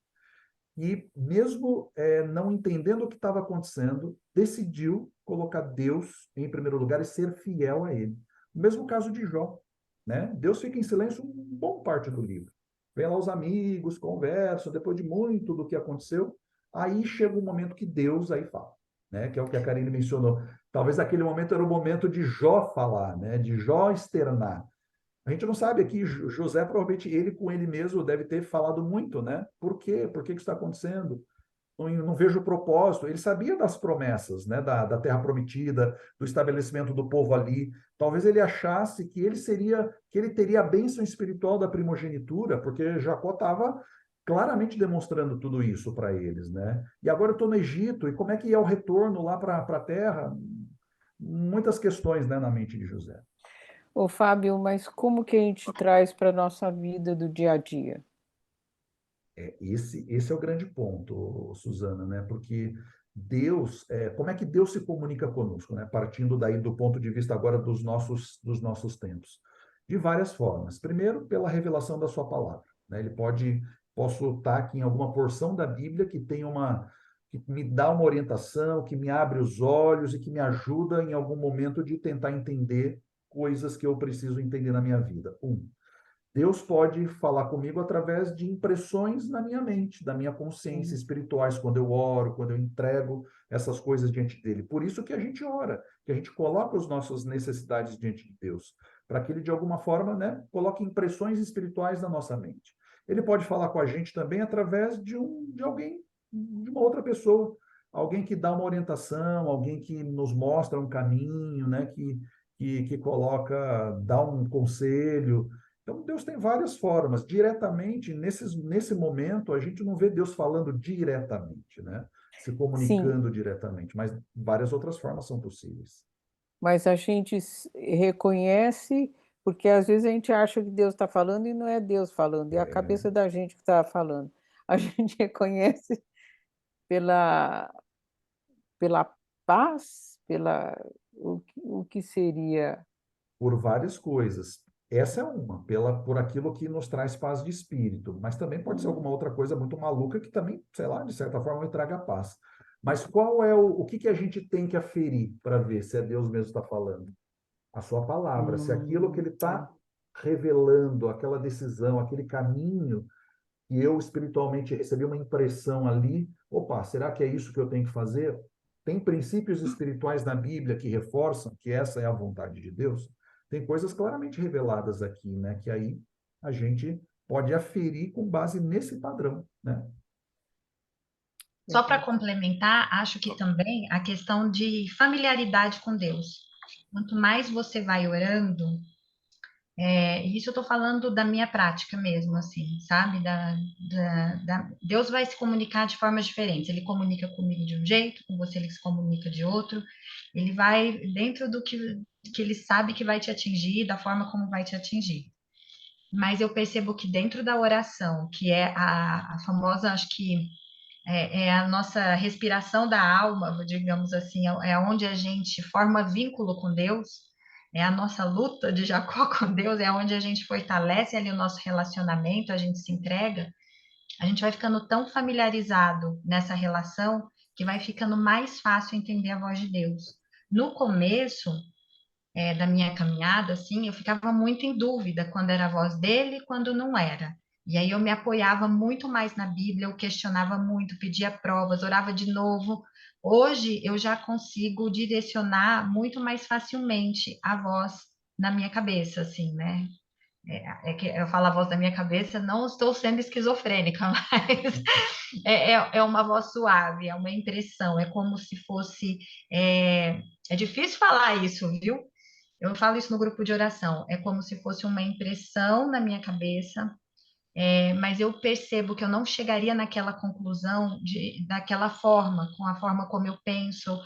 E mesmo não entendendo o que estava acontecendo, decidiu colocar Deus em primeiro lugar e ser fiel a Ele. O mesmo caso de Jó, né? Deus fica em silêncio uma boa parte do livro. Vem lá os amigos, conversam, depois de muito do que aconteceu, aí chega o momento que Deus aí fala, né? Que é o que a Karine mencionou. Talvez aquele momento era o momento de Jó falar, né? De Jó externar. A gente não sabe aqui, José provavelmente ele com ele mesmo deve ter falado muito, né? Por quê? Por que isso está acontecendo? Não vejo propósito. Ele sabia das promessas, né? Da terra prometida, do estabelecimento do povo ali. Talvez ele achasse que ele teria a bênção espiritual da primogenitura, porque Jacó estava claramente demonstrando tudo isso para eles, né? E agora eu estou no Egito, e como é que é o retorno lá para a terra? Muitas questões, né, na mente de José. Ô, Fábio, mas como que a gente traz para a nossa vida do dia a dia? Esse é o grande ponto, Suzana, né? Porque Deus, como é que Deus se comunica conosco, né? Partindo daí do ponto de vista agora dos nossos tempos. De várias formas. Primeiro, pela revelação da sua palavra, né? Posso estar aqui em alguma porção da Bíblia que me dá uma orientação, que me abre os olhos e que me ajuda em algum momento de tentar entender coisas que eu preciso entender na minha vida. Deus pode falar comigo através de impressões na minha mente, da minha consciência espirituais, quando eu oro, quando eu entrego essas coisas diante dele. Por isso que a gente ora, que a gente coloca as nossas necessidades diante de Deus, para que ele, de alguma forma, né, coloque impressões espirituais na nossa mente. Ele pode falar com a gente também através de alguém, de uma outra pessoa, alguém que dá uma orientação, alguém que nos mostra um caminho, né, que coloca, dá um conselho. Então, Deus tem várias formas. Diretamente, nesse momento, a gente não vê Deus falando diretamente, né? Se Sim, comunicando diretamente, mas várias outras formas são possíveis. mas a gente reconhece, porque às vezes a gente acha que Deus está falando e não é Deus falando, é a É, cabeça da gente que está falando. A gente reconhece pela, pela paz, o que seria. por várias coisas. Essa é uma, por aquilo que nos traz paz de espírito, mas também pode ser alguma outra coisa muito maluca que também, sei lá, de certa forma me traga paz. Mas qual é o que a gente tem que aferir para ver se é Deus mesmo está falando? A sua palavra, se aquilo que ele está Tá. revelando, aquela decisão, aquele caminho que eu espiritualmente recebi uma impressão ali, opa, será que é isso que eu tenho que fazer? Tem princípios espirituais na Bíblia que reforçam que essa é a vontade de Deus? Tem coisas claramente reveladas aqui, né? Que aí a gente pode aferir com base nesse padrão, né? Só para complementar, acho que também a questão de familiaridade com Deus. Quanto mais você vai orando, isso eu estou falando da minha prática mesmo, assim, sabe? Deus vai se comunicar de formas diferentes. Ele comunica comigo de um jeito, com você ele se comunica de outro. Ele vai dentro do que ele sabe que vai te atingir, da forma como vai te atingir. Mas eu percebo que dentro da oração, que é a famosa, acho que é a nossa respiração da alma, digamos assim, é onde a gente forma vínculo com Deus, é a nossa luta de Jacó com Deus, é onde a gente fortalece ali o nosso relacionamento, a gente se entrega, a gente vai ficando tão familiarizado nessa relação que vai ficando mais fácil entender a voz de Deus. No começo, da minha caminhada, assim, eu ficava muito em dúvida quando era a voz dele e quando não era. E aí eu me apoiava muito mais na Bíblia, eu questionava muito, pedia provas, orava de novo. Hoje eu já consigo direcionar muito mais facilmente a voz na minha cabeça, assim, né? É que eu falo a voz da minha cabeça, não estou sendo esquizofrênica, mas é uma voz suave, é uma impressão, é como se fosse. É difícil falar isso, viu? Eu falo isso no grupo de oração. É como se fosse uma impressão na minha cabeça, mas eu percebo que eu não chegaria naquela conclusão daquela forma, com a forma como eu penso,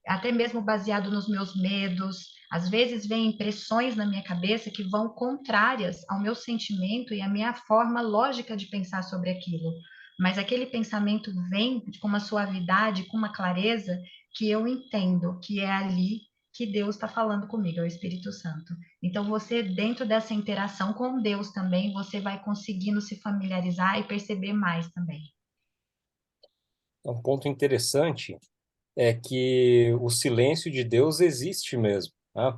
até mesmo baseado nos meus medos. Às vezes vem impressões na minha cabeça que vão contrárias ao meu sentimento e à minha forma lógica de pensar sobre aquilo. Mas aquele pensamento vem com uma suavidade, com uma clareza que eu entendo que é ali que Deus está falando comigo, é o Espírito Santo. Então, você, dentro dessa interação com Deus também, você vai conseguindo se familiarizar e perceber mais também. Um ponto interessante é que o silêncio de Deus existe mesmo, tá?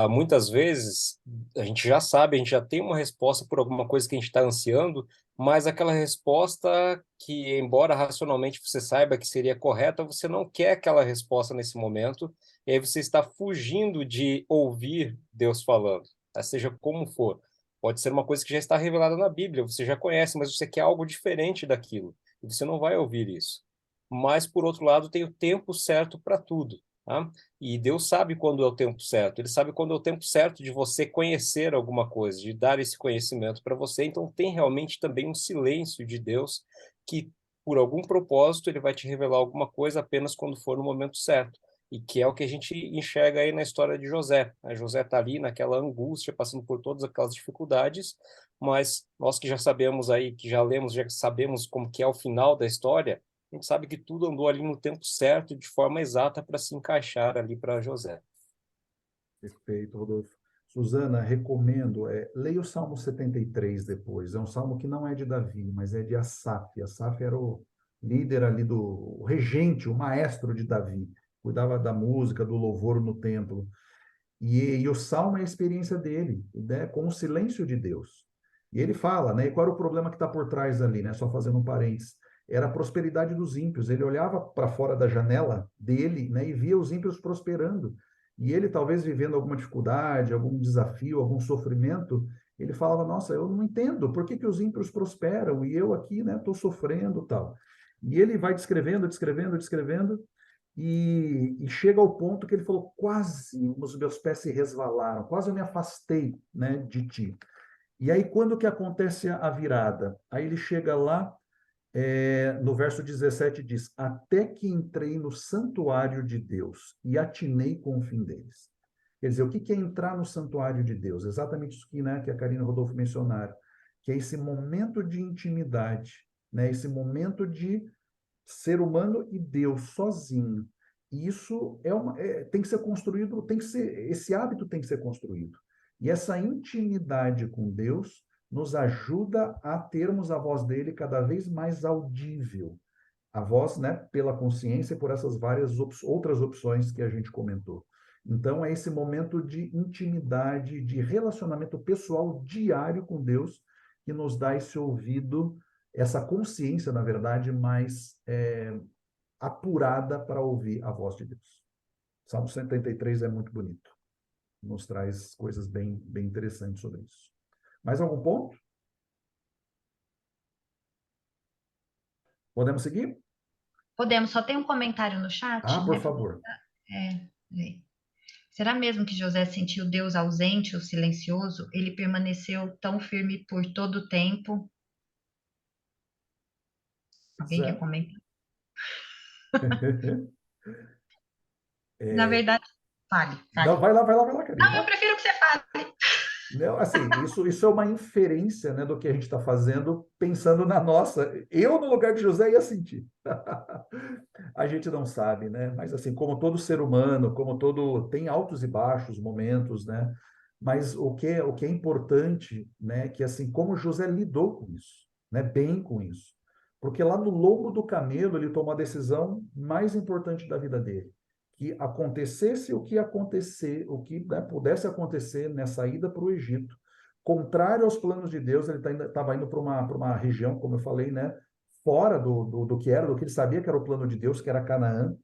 Muitas vezes a gente já sabe, a gente já tem uma resposta por alguma coisa que a gente está ansiando, mas aquela resposta que, embora racionalmente você saiba que seria correta, você não quer aquela resposta nesse momento, e aí você está fugindo de ouvir Deus falando, tá? Seja como for. Pode ser uma coisa que já está revelada na Bíblia, você já conhece, mas você quer algo diferente daquilo, e você não vai ouvir isso. Mas, por outro lado, tem o tempo certo para tudo, tá? E Deus sabe quando é o tempo certo. Ele sabe quando é o tempo certo de você conhecer alguma coisa, de dar esse conhecimento para você. Então, tem realmente também um silêncio de Deus que, por algum propósito, ele vai te revelar alguma coisa apenas quando for no momento certo. E que é o que a gente enxerga aí na história de José. A José está ali naquela angústia, passando por todas aquelas dificuldades, mas nós que já sabemos aí, que já lemos, já sabemos como que é o final da história, a gente sabe que tudo andou ali no tempo certo, de forma exata para se encaixar ali para José. Perfeito, Rodolfo. Suzana, recomendo, leia o Salmo 73 depois. É um salmo que não é de Davi, mas é de Asaf. Asaf era o líder ali o regente, o maestro de Davi. Cuidava da música, do louvor no templo. E o salmo é a experiência dele, né, com o silêncio de Deus. E ele fala, né? E qual era o problema que está por trás ali, né? Só fazendo um parênteses. Era a prosperidade dos ímpios. Ele olhava para fora da janela dele, né? E via os ímpios prosperando. E ele, talvez vivendo alguma dificuldade, algum desafio, algum sofrimento, ele falava, nossa, eu não entendo, por que que os ímpios prosperam e eu aqui, né, estou sofrendo, tal. E ele vai descrevendo, descrevendo, descrevendo, e chega ao ponto que ele falou, quase os meus pés se resvalaram, quase eu me afastei, né, de ti. E aí, quando que acontece a virada? Aí ele chega lá, no verso 17 diz, até que entrei no santuário de Deus e atinei com o fim deles. Quer dizer, o que que é entrar no santuário de Deus? Exatamente isso que, né, que a Karina e o Rodolfo mencionaram, que é esse momento de intimidade, né, esse momento de ser humano e Deus sozinho. E isso tem que ser construído, esse hábito tem que ser construído. E essa intimidade com Deus nos ajuda a termos a voz dele cada vez mais audível. A voz, né, pela consciência e por essas várias outras opções que a gente comentou. Então, é esse momento de intimidade, de relacionamento pessoal diário com Deus que nos dá esse ouvido, essa consciência, na verdade, mais apurada para ouvir a voz de Deus. Salmo 133 é muito bonito. Nos traz coisas bem, bem interessantes sobre isso. Mais algum ponto? Podemos seguir? Podemos, só tem um comentário no chat, Ah, por né? favor. É. Será mesmo que José sentiu Deus ausente ou silencioso? Ele permaneceu tão firme por todo o tempo? Alguém quer Zé? comentar? Na verdade, fale. Não, vai lá, Karina. Não, eu prefiro que você fale. Não, assim, isso é uma inferência, né, do que a gente está fazendo, pensando na nossa. Eu, no lugar de José, ia sentir. A gente não sabe, né? Mas, assim, como todo ser humano, tem altos e baixos momentos, né? Mas o que é importante, né, que, assim, como José lidou com isso, né, bem com isso. Porque lá no lombo do camelo, ele tomou a decisão mais importante da vida dele, que acontecesse o que acontecer, o que, né, pudesse acontecer nessa ida para o Egito, contrário aos planos de Deus, ele estava indo para uma região, como eu falei, né, fora do que era, do que ele sabia que era o plano de Deus, que era Canaã.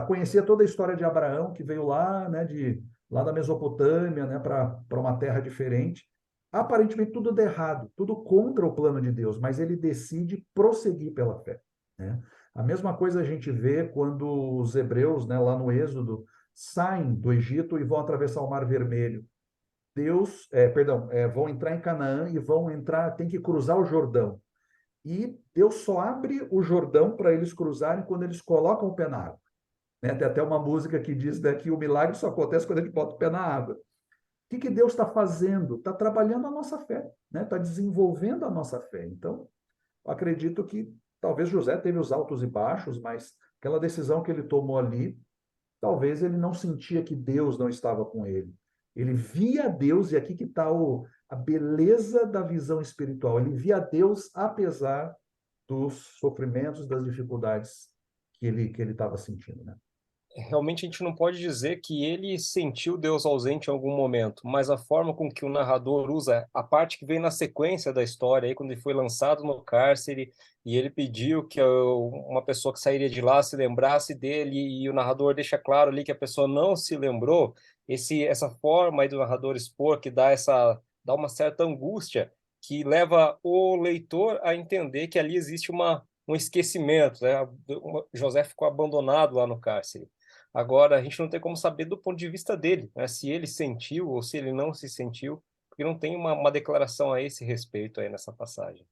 Conhecia toda a história de Abraão, que veio lá, né, lá da Mesopotâmia, né, para uma terra diferente. Aparentemente tudo de errado, tudo contra o plano de Deus, mas ele decide prosseguir pela fé, né? A mesma coisa a gente vê quando os hebreus, né, lá no Êxodo, saem do Egito e vão atravessar o Mar Vermelho. Vão entrar em Canaã e tem que cruzar o Jordão. E Deus só abre o Jordão para eles cruzarem quando eles colocam o pé na água. Né? Tem até uma música que diz, né, que o milagre só acontece quando a gente bota o pé na água. O que Deus está fazendo? Está trabalhando a nossa fé, né? Está desenvolvendo a nossa fé. Então, acredito que talvez José teve os altos e baixos, mas aquela decisão que ele tomou ali, talvez ele não sentia que Deus não estava com ele. Ele via Deus, e aqui que está a beleza da visão espiritual. Ele via Deus apesar dos sofrimentos, das dificuldades que ele estava sentindo, né? Realmente a gente não pode dizer que ele sentiu Deus ausente em algum momento, mas a forma com que o narrador usa a parte que vem na sequência da história, aí quando ele foi lançado no cárcere e ele pediu que uma pessoa que sairia de lá se lembrasse dele, e o narrador deixa claro ali que a pessoa não se lembrou, essa forma aí do narrador expor que dá uma certa angústia que leva o leitor a entender que ali existe um esquecimento, né? José ficou abandonado lá no cárcere. Agora, a gente não tem como saber do ponto de vista dele, né? Se ele sentiu ou se ele não se sentiu, porque não tem uma declaração a esse respeito aí nessa passagem.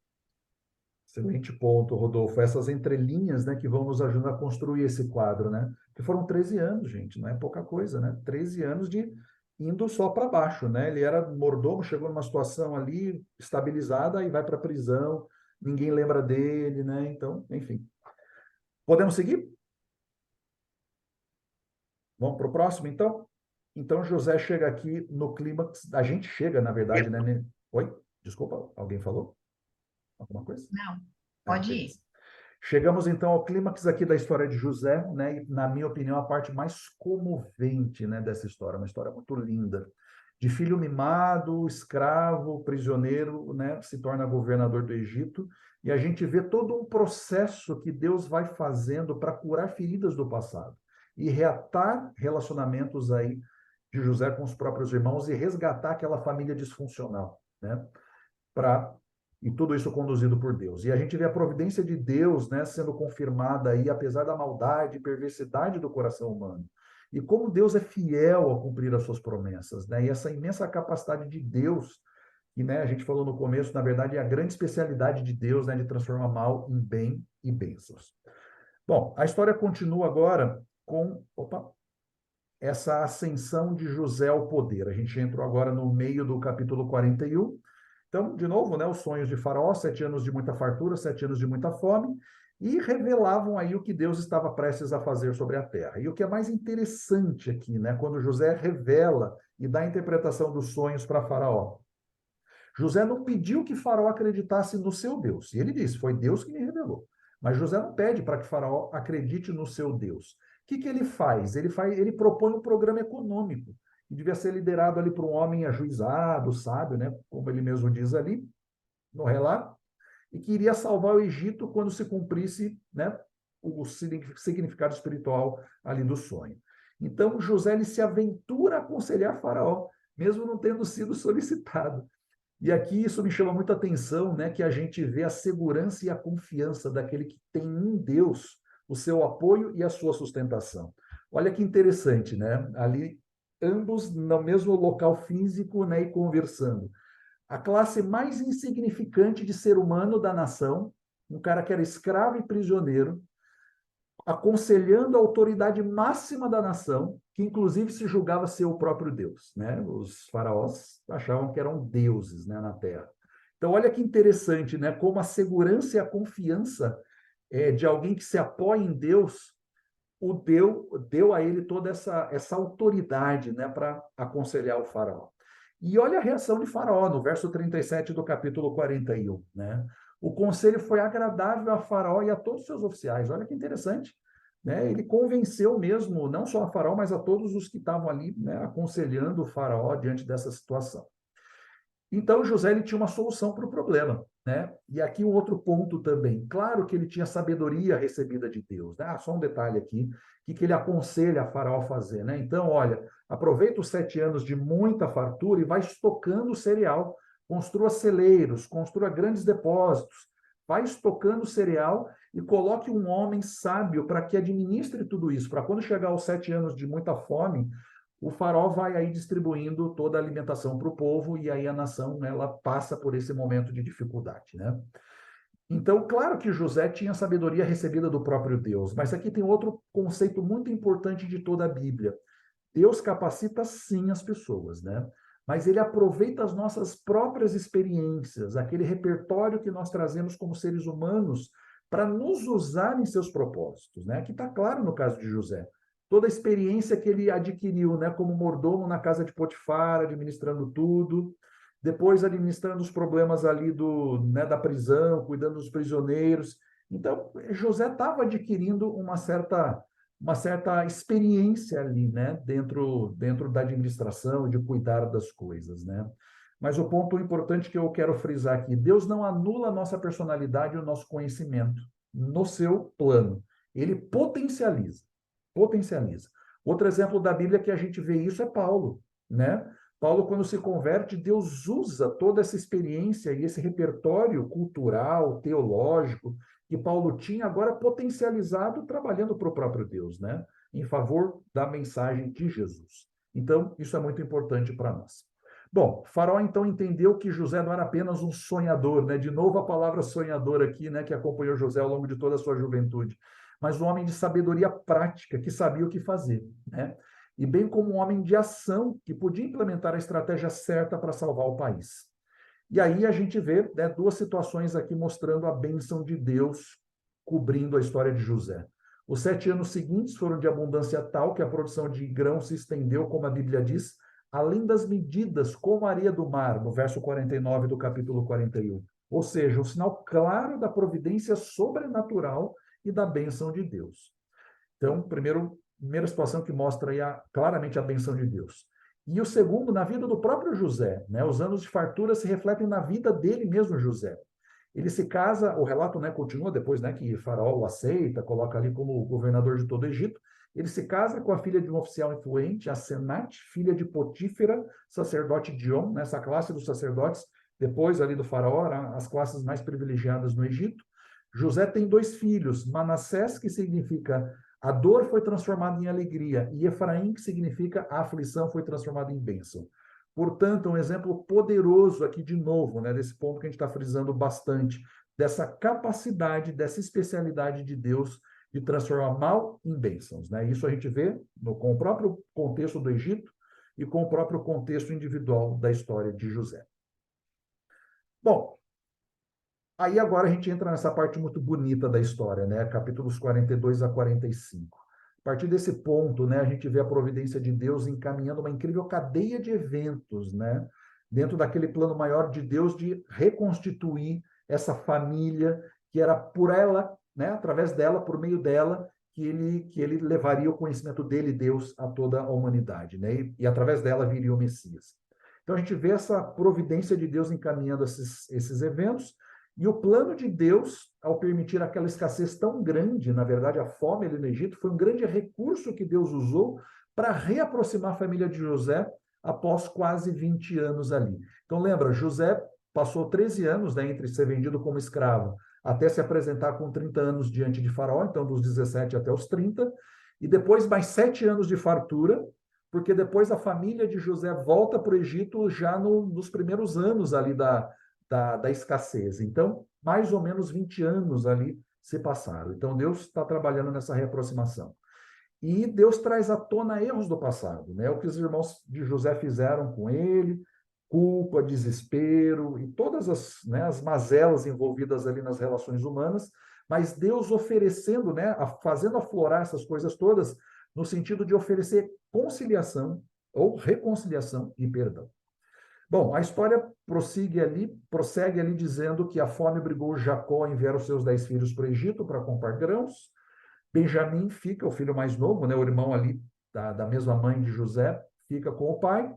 Excelente ponto, Rodolfo. Essas entrelinhas, né, que vão nos ajudar a construir esse quadro, né? Que foram 13 anos, gente, não é pouca coisa, né? 13 anos de indo só para baixo, né? Ele era mordomo, chegou numa situação ali estabilizada e vai para a prisão, ninguém lembra dele, né? Então, enfim. Podemos seguir? Vamos para o próximo, então? Então, José chega aqui no clímax. A gente chega, na verdade, né? Oi? Desculpa, alguém falou? Alguma coisa? Não, pode ir. Beleza. Chegamos, então, ao clímax aqui da história de José, né? E, na minha opinião, a parte mais comovente, né, dessa história. Uma história muito linda. De filho mimado, escravo, prisioneiro, né, se torna governador do Egito. E a gente vê todo um processo que Deus vai fazendo para curar feridas do passado e reatar relacionamentos aí de José com os próprios irmãos e resgatar aquela família disfuncional, né? E tudo isso conduzido por Deus. E a gente vê a providência de Deus, né, sendo confirmada aí, apesar da maldade e perversidade do coração humano. E como Deus é fiel a cumprir as suas promessas, né? E essa imensa capacidade de Deus, que, né, a gente falou no começo, na verdade, é a grande especialidade de Deus, né, de transformar mal em bem e bênçãos. Bom, a história continua agora com essa ascensão de José ao poder. A gente entrou agora no meio do capítulo 41. Então, de novo, né, os sonhos de Faraó, 7 anos de muita fartura, 7 anos de muita fome, e revelavam aí o que Deus estava prestes a fazer sobre a terra. E o que é mais interessante aqui, né, quando José revela e dá a interpretação dos sonhos para Faraó. José não pediu que Faraó acreditasse no seu Deus. E ele disse, foi Deus que me revelou. Mas José não pede para que Faraó acredite no seu Deus. O que ele faz? Ele propõe um programa econômico, que devia ser liderado ali por um homem ajuizado, sábio, né, como ele mesmo diz ali, no relato, e que iria salvar o Egito quando se cumprisse, né, o significado espiritual ali do sonho. Então, José ele se aventura a aconselhar Faraó, mesmo não tendo sido solicitado. E aqui isso me chama muita atenção, né, que a gente vê a segurança e a confiança daquele que tem em Deus o seu apoio e a sua sustentação. Olha que interessante, né? Ali, ambos no mesmo local físico, né, e conversando. A classe mais insignificante de ser humano da nação, um cara que era escravo e prisioneiro, aconselhando a autoridade máxima da nação, que inclusive se julgava ser o próprio Deus, né? Os faraós achavam que eram deuses, né, na terra. Então, olha que interessante, né? Como a segurança e a confiança de alguém que se apoia em Deus deu a ele toda essa autoridade, né, para aconselhar o faraó. E olha a reação de Faraó, no verso 37 do capítulo 41, né? O conselho foi agradável a Faraó e a todos os seus oficiais. Olha que interessante, né? Ele convenceu mesmo, não só a Faraó, mas a todos os que estavam ali, né, aconselhando o Faraó diante dessa situação. Então, José ele tinha uma solução para o problema, né? E aqui um outro ponto também. Claro que ele tinha sabedoria recebida de Deus, né? Só um detalhe aqui, que ele aconselha a Faraó fazer, né? Então, olha, aproveita os 7 anos de muita fartura e vai estocando cereal, construa celeiros, construa grandes depósitos, vai estocando cereal e coloque um homem sábio para que administre tudo isso, para quando chegar aos 7 anos de muita fome, o faraó vai aí distribuindo toda a alimentação para o povo e aí a nação, ela passa por esse momento de dificuldade, né? Então, claro que José tinha sabedoria recebida do próprio Deus, mas aqui tem outro conceito muito importante de toda a Bíblia. Deus capacita sim as pessoas, né? Mas ele aproveita as nossas próprias experiências, aquele repertório que nós trazemos como seres humanos para nos usar em seus propósitos, né? Que está claro no caso de José. Toda a experiência que ele adquiriu, né, como mordomo na casa de Potifar, administrando tudo, depois administrando os problemas ali né, da prisão, cuidando dos prisioneiros. Então, José estava adquirindo uma certa experiência ali, né, dentro da administração, de cuidar das coisas, né? Mas o ponto importante que eu quero frisar aqui, Deus não anula a nossa personalidade e o nosso conhecimento no seu plano. Ele potencializa. Outro exemplo da Bíblia que a gente vê isso é Paulo, né? Paulo, quando se converte, Deus usa toda essa experiência e esse repertório cultural, teológico, que Paulo tinha, agora potencializado, trabalhando para o próprio Deus, né? Em favor da mensagem de Jesus. Então, isso é muito importante para nós. Bom, Faraó, então, entendeu que José não era apenas um sonhador, né? De novo a palavra sonhador aqui, né? Que acompanhou José ao longo de toda a sua juventude. Mas um homem de sabedoria prática, que sabia o que fazer, né? E bem como um homem de ação, que podia implementar a estratégia certa para salvar o país. E aí a gente vê, né, 2 situações aqui mostrando a bênção de Deus cobrindo a história de José. Os 7 anos seguintes foram de abundância tal que a produção de grão se estendeu, como a Bíblia diz, além das medidas, como a areia do mar, no verso 49 do capítulo 41. Ou seja, um sinal claro da providência sobrenatural e da bênção de Deus. Então, primeira situação que mostra aí claramente a bênção de Deus. E o segundo, na vida do próprio José, né? Os anos de fartura se refletem na vida dele mesmo, José. Ele se casa, o relato, né, continua depois, né, que Faraó o aceita, coloca ali como governador de todo o Egito. Ele se casa com a filha de um oficial influente, Asenate, filha de Potífera, sacerdote de On, nessa classe dos sacerdotes, depois ali do Faraó, as classes mais privilegiadas no Egito. José tem 2 filhos, Manassés, que significa a dor foi transformada em alegria, e Efraim, que significa a aflição foi transformada em bênção. Portanto, um exemplo poderoso aqui de novo, né, desse ponto que a gente está frisando bastante, dessa capacidade, dessa especialidade de Deus de transformar mal em bênçãos, né? Isso a gente vê com o próprio contexto do Egito e com o próprio contexto individual da história de José. Bom, aí agora a gente entra nessa parte muito bonita da história, né? Capítulos 42 a 45. A partir desse ponto, né, a gente vê a providência de Deus encaminhando uma incrível cadeia de eventos, né? Dentro daquele plano maior de Deus de reconstituir essa família que era por ela, né, através dela, por meio dela, que ele levaria o conhecimento dele, Deus, a toda a humanidade, né? E através dela viria o Messias. Então a gente vê essa providência de Deus encaminhando esses eventos. E o plano de Deus, ao permitir aquela escassez tão grande, na verdade, a fome ali no Egito, foi um grande recurso que Deus usou para reaproximar a família de José após quase 20 anos ali. Então, lembra, José passou 13 anos, né, entre ser vendido como escravo até se apresentar com 30 anos diante de Faraó, então dos 17 até os 30, e depois mais 7 anos de fartura, porque depois a família de José volta para o Egito já nos primeiros anos ali da escassez. Então, mais ou menos 20 anos ali se passaram. Então, Deus está trabalhando nessa reaproximação. E Deus traz à tona erros do passado, né? O que os irmãos de José fizeram com ele, culpa, desespero e todas as mazelas envolvidas ali nas relações humanas, mas Deus oferecendo, né, fazendo aflorar essas coisas todas no sentido de oferecer conciliação ou reconciliação e perdão. Bom, a história prossegue ali dizendo que a fome obrigou Jacó a enviar os seus 10 filhos para o Egito para comprar grãos. Benjamim fica, o filho mais novo, né, o irmão ali da mesma mãe de José, fica com o pai.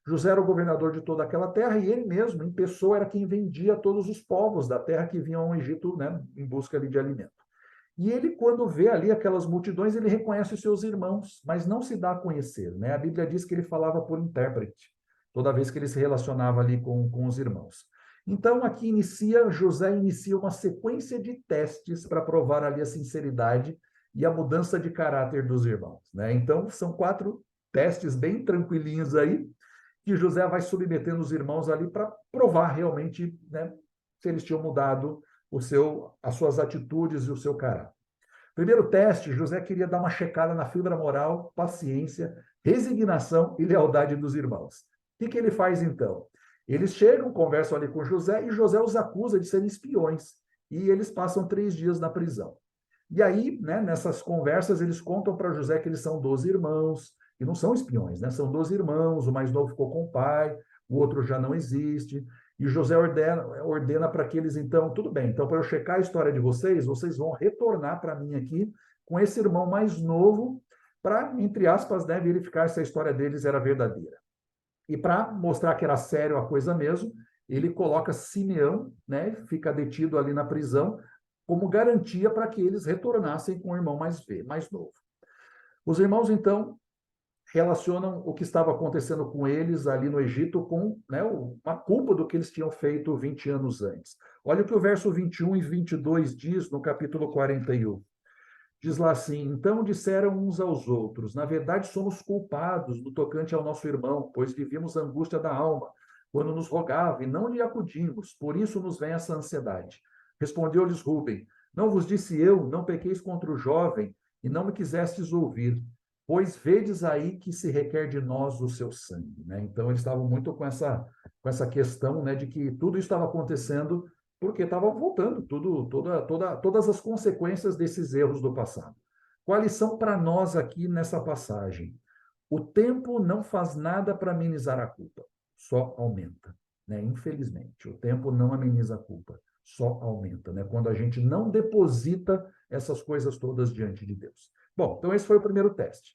José era o governador de toda aquela terra e ele mesmo, em pessoa, era quem vendia todos os povos da terra que vinham ao Egito, né, em busca ali de alimento. E ele, quando vê ali aquelas multidões, ele reconhece os seus irmãos, mas não se dá a conhecer, né? A Bíblia diz que ele falava por intérprete, toda vez que ele se relacionava ali com os irmãos. Então, aqui José inicia uma sequência de testes para provar ali a sinceridade e a mudança de caráter dos irmãos, né? Então, são 4 testes bem tranquilinhos aí, que José vai submetendo os irmãos ali para provar realmente, né, se eles tinham mudado as suas atitudes e o seu caráter. Primeiro teste, José queria dar uma checada na fibra moral, paciência, resignação e lealdade dos irmãos. O que ele faz então? Eles chegam, conversam ali com José e José os acusa de serem espiões e eles passam 3 dias na prisão. E aí, né, nessas conversas, eles contam para José que eles são 12 irmãos, e não são espiões, né? São 12 irmãos, o mais novo ficou com o pai, o outro já não existe, e José ordena para que eles, então, tudo bem, então para eu checar a história de vocês vão retornar para mim aqui com esse irmão mais novo, para, entre aspas, né, verificar se a história deles era verdadeira. E para mostrar que era sério a coisa mesmo, ele coloca Simeão, né, fica detido ali na prisão, como garantia para que eles retornassem com o irmão mais novo. Os irmãos, então, relacionam o que estava acontecendo com eles ali no Egito com, né, uma culpa do que eles tinham feito 20 anos antes. Olha o que o verso 21 e 22 diz no capítulo 41. Diz lá assim: então disseram uns aos outros, na verdade somos culpados no tocante ao nosso irmão, pois vivimos a angústia da alma, quando nos rogava e não lhe acudimos, por isso nos vem essa ansiedade. Respondeu-lhes Rúben: não vos disse eu, não pequeis contra o jovem, e não me quisestes ouvir, pois vedes aí que se requer de nós o seu sangue. Né? Então eles estavam muito com essa questão, né, de que tudo isso estava acontecendo porque estava voltando todas as consequências desses erros do passado. Qual a lição para nós aqui nessa passagem? O tempo não faz nada para amenizar a culpa, só aumenta. Né? Infelizmente, o tempo não ameniza a culpa, só aumenta, né? Quando a gente não deposita essas coisas todas diante de Deus. Bom, então esse foi o primeiro teste.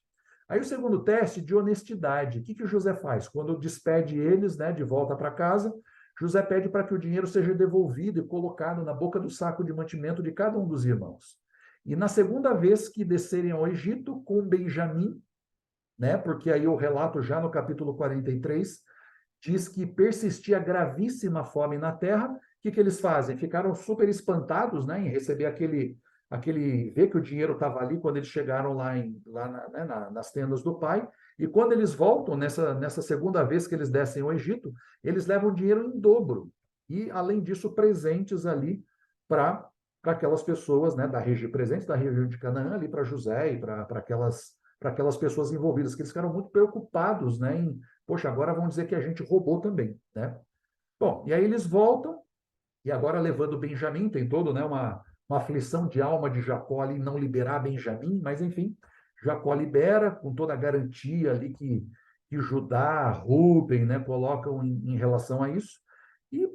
Aí o segundo teste de honestidade. O que José faz? Quando despede eles, né, de volta para casa, José pede para que o dinheiro seja devolvido e colocado na boca do saco de mantimento de cada um dos irmãos. E na segunda vez que descerem ao Egito com Benjamim, né, porque aí o relato já no capítulo 43 diz que persistia gravíssima fome na terra. O que eles fazem? Ficaram super espantados, né, em receber ver que o dinheiro estava ali quando eles chegaram nas tendas do pai. E quando eles voltam, nessa segunda vez que eles descem ao Egito, eles levam dinheiro em dobro. E, além disso, presentes ali para aquelas pessoas, né, presentes da região de Canaã, ali para José e para aquelas pessoas envolvidas, que eles ficaram muito preocupados, né, poxa, agora vão dizer que a gente roubou também, né? Bom, e aí eles voltam, e agora levando Benjamim, tem todo, né, uma aflição de alma de Jacó ali não liberar Benjamim, mas enfim, Jacó libera com toda a garantia ali que Judá, Rúben, né, colocam em relação a isso, e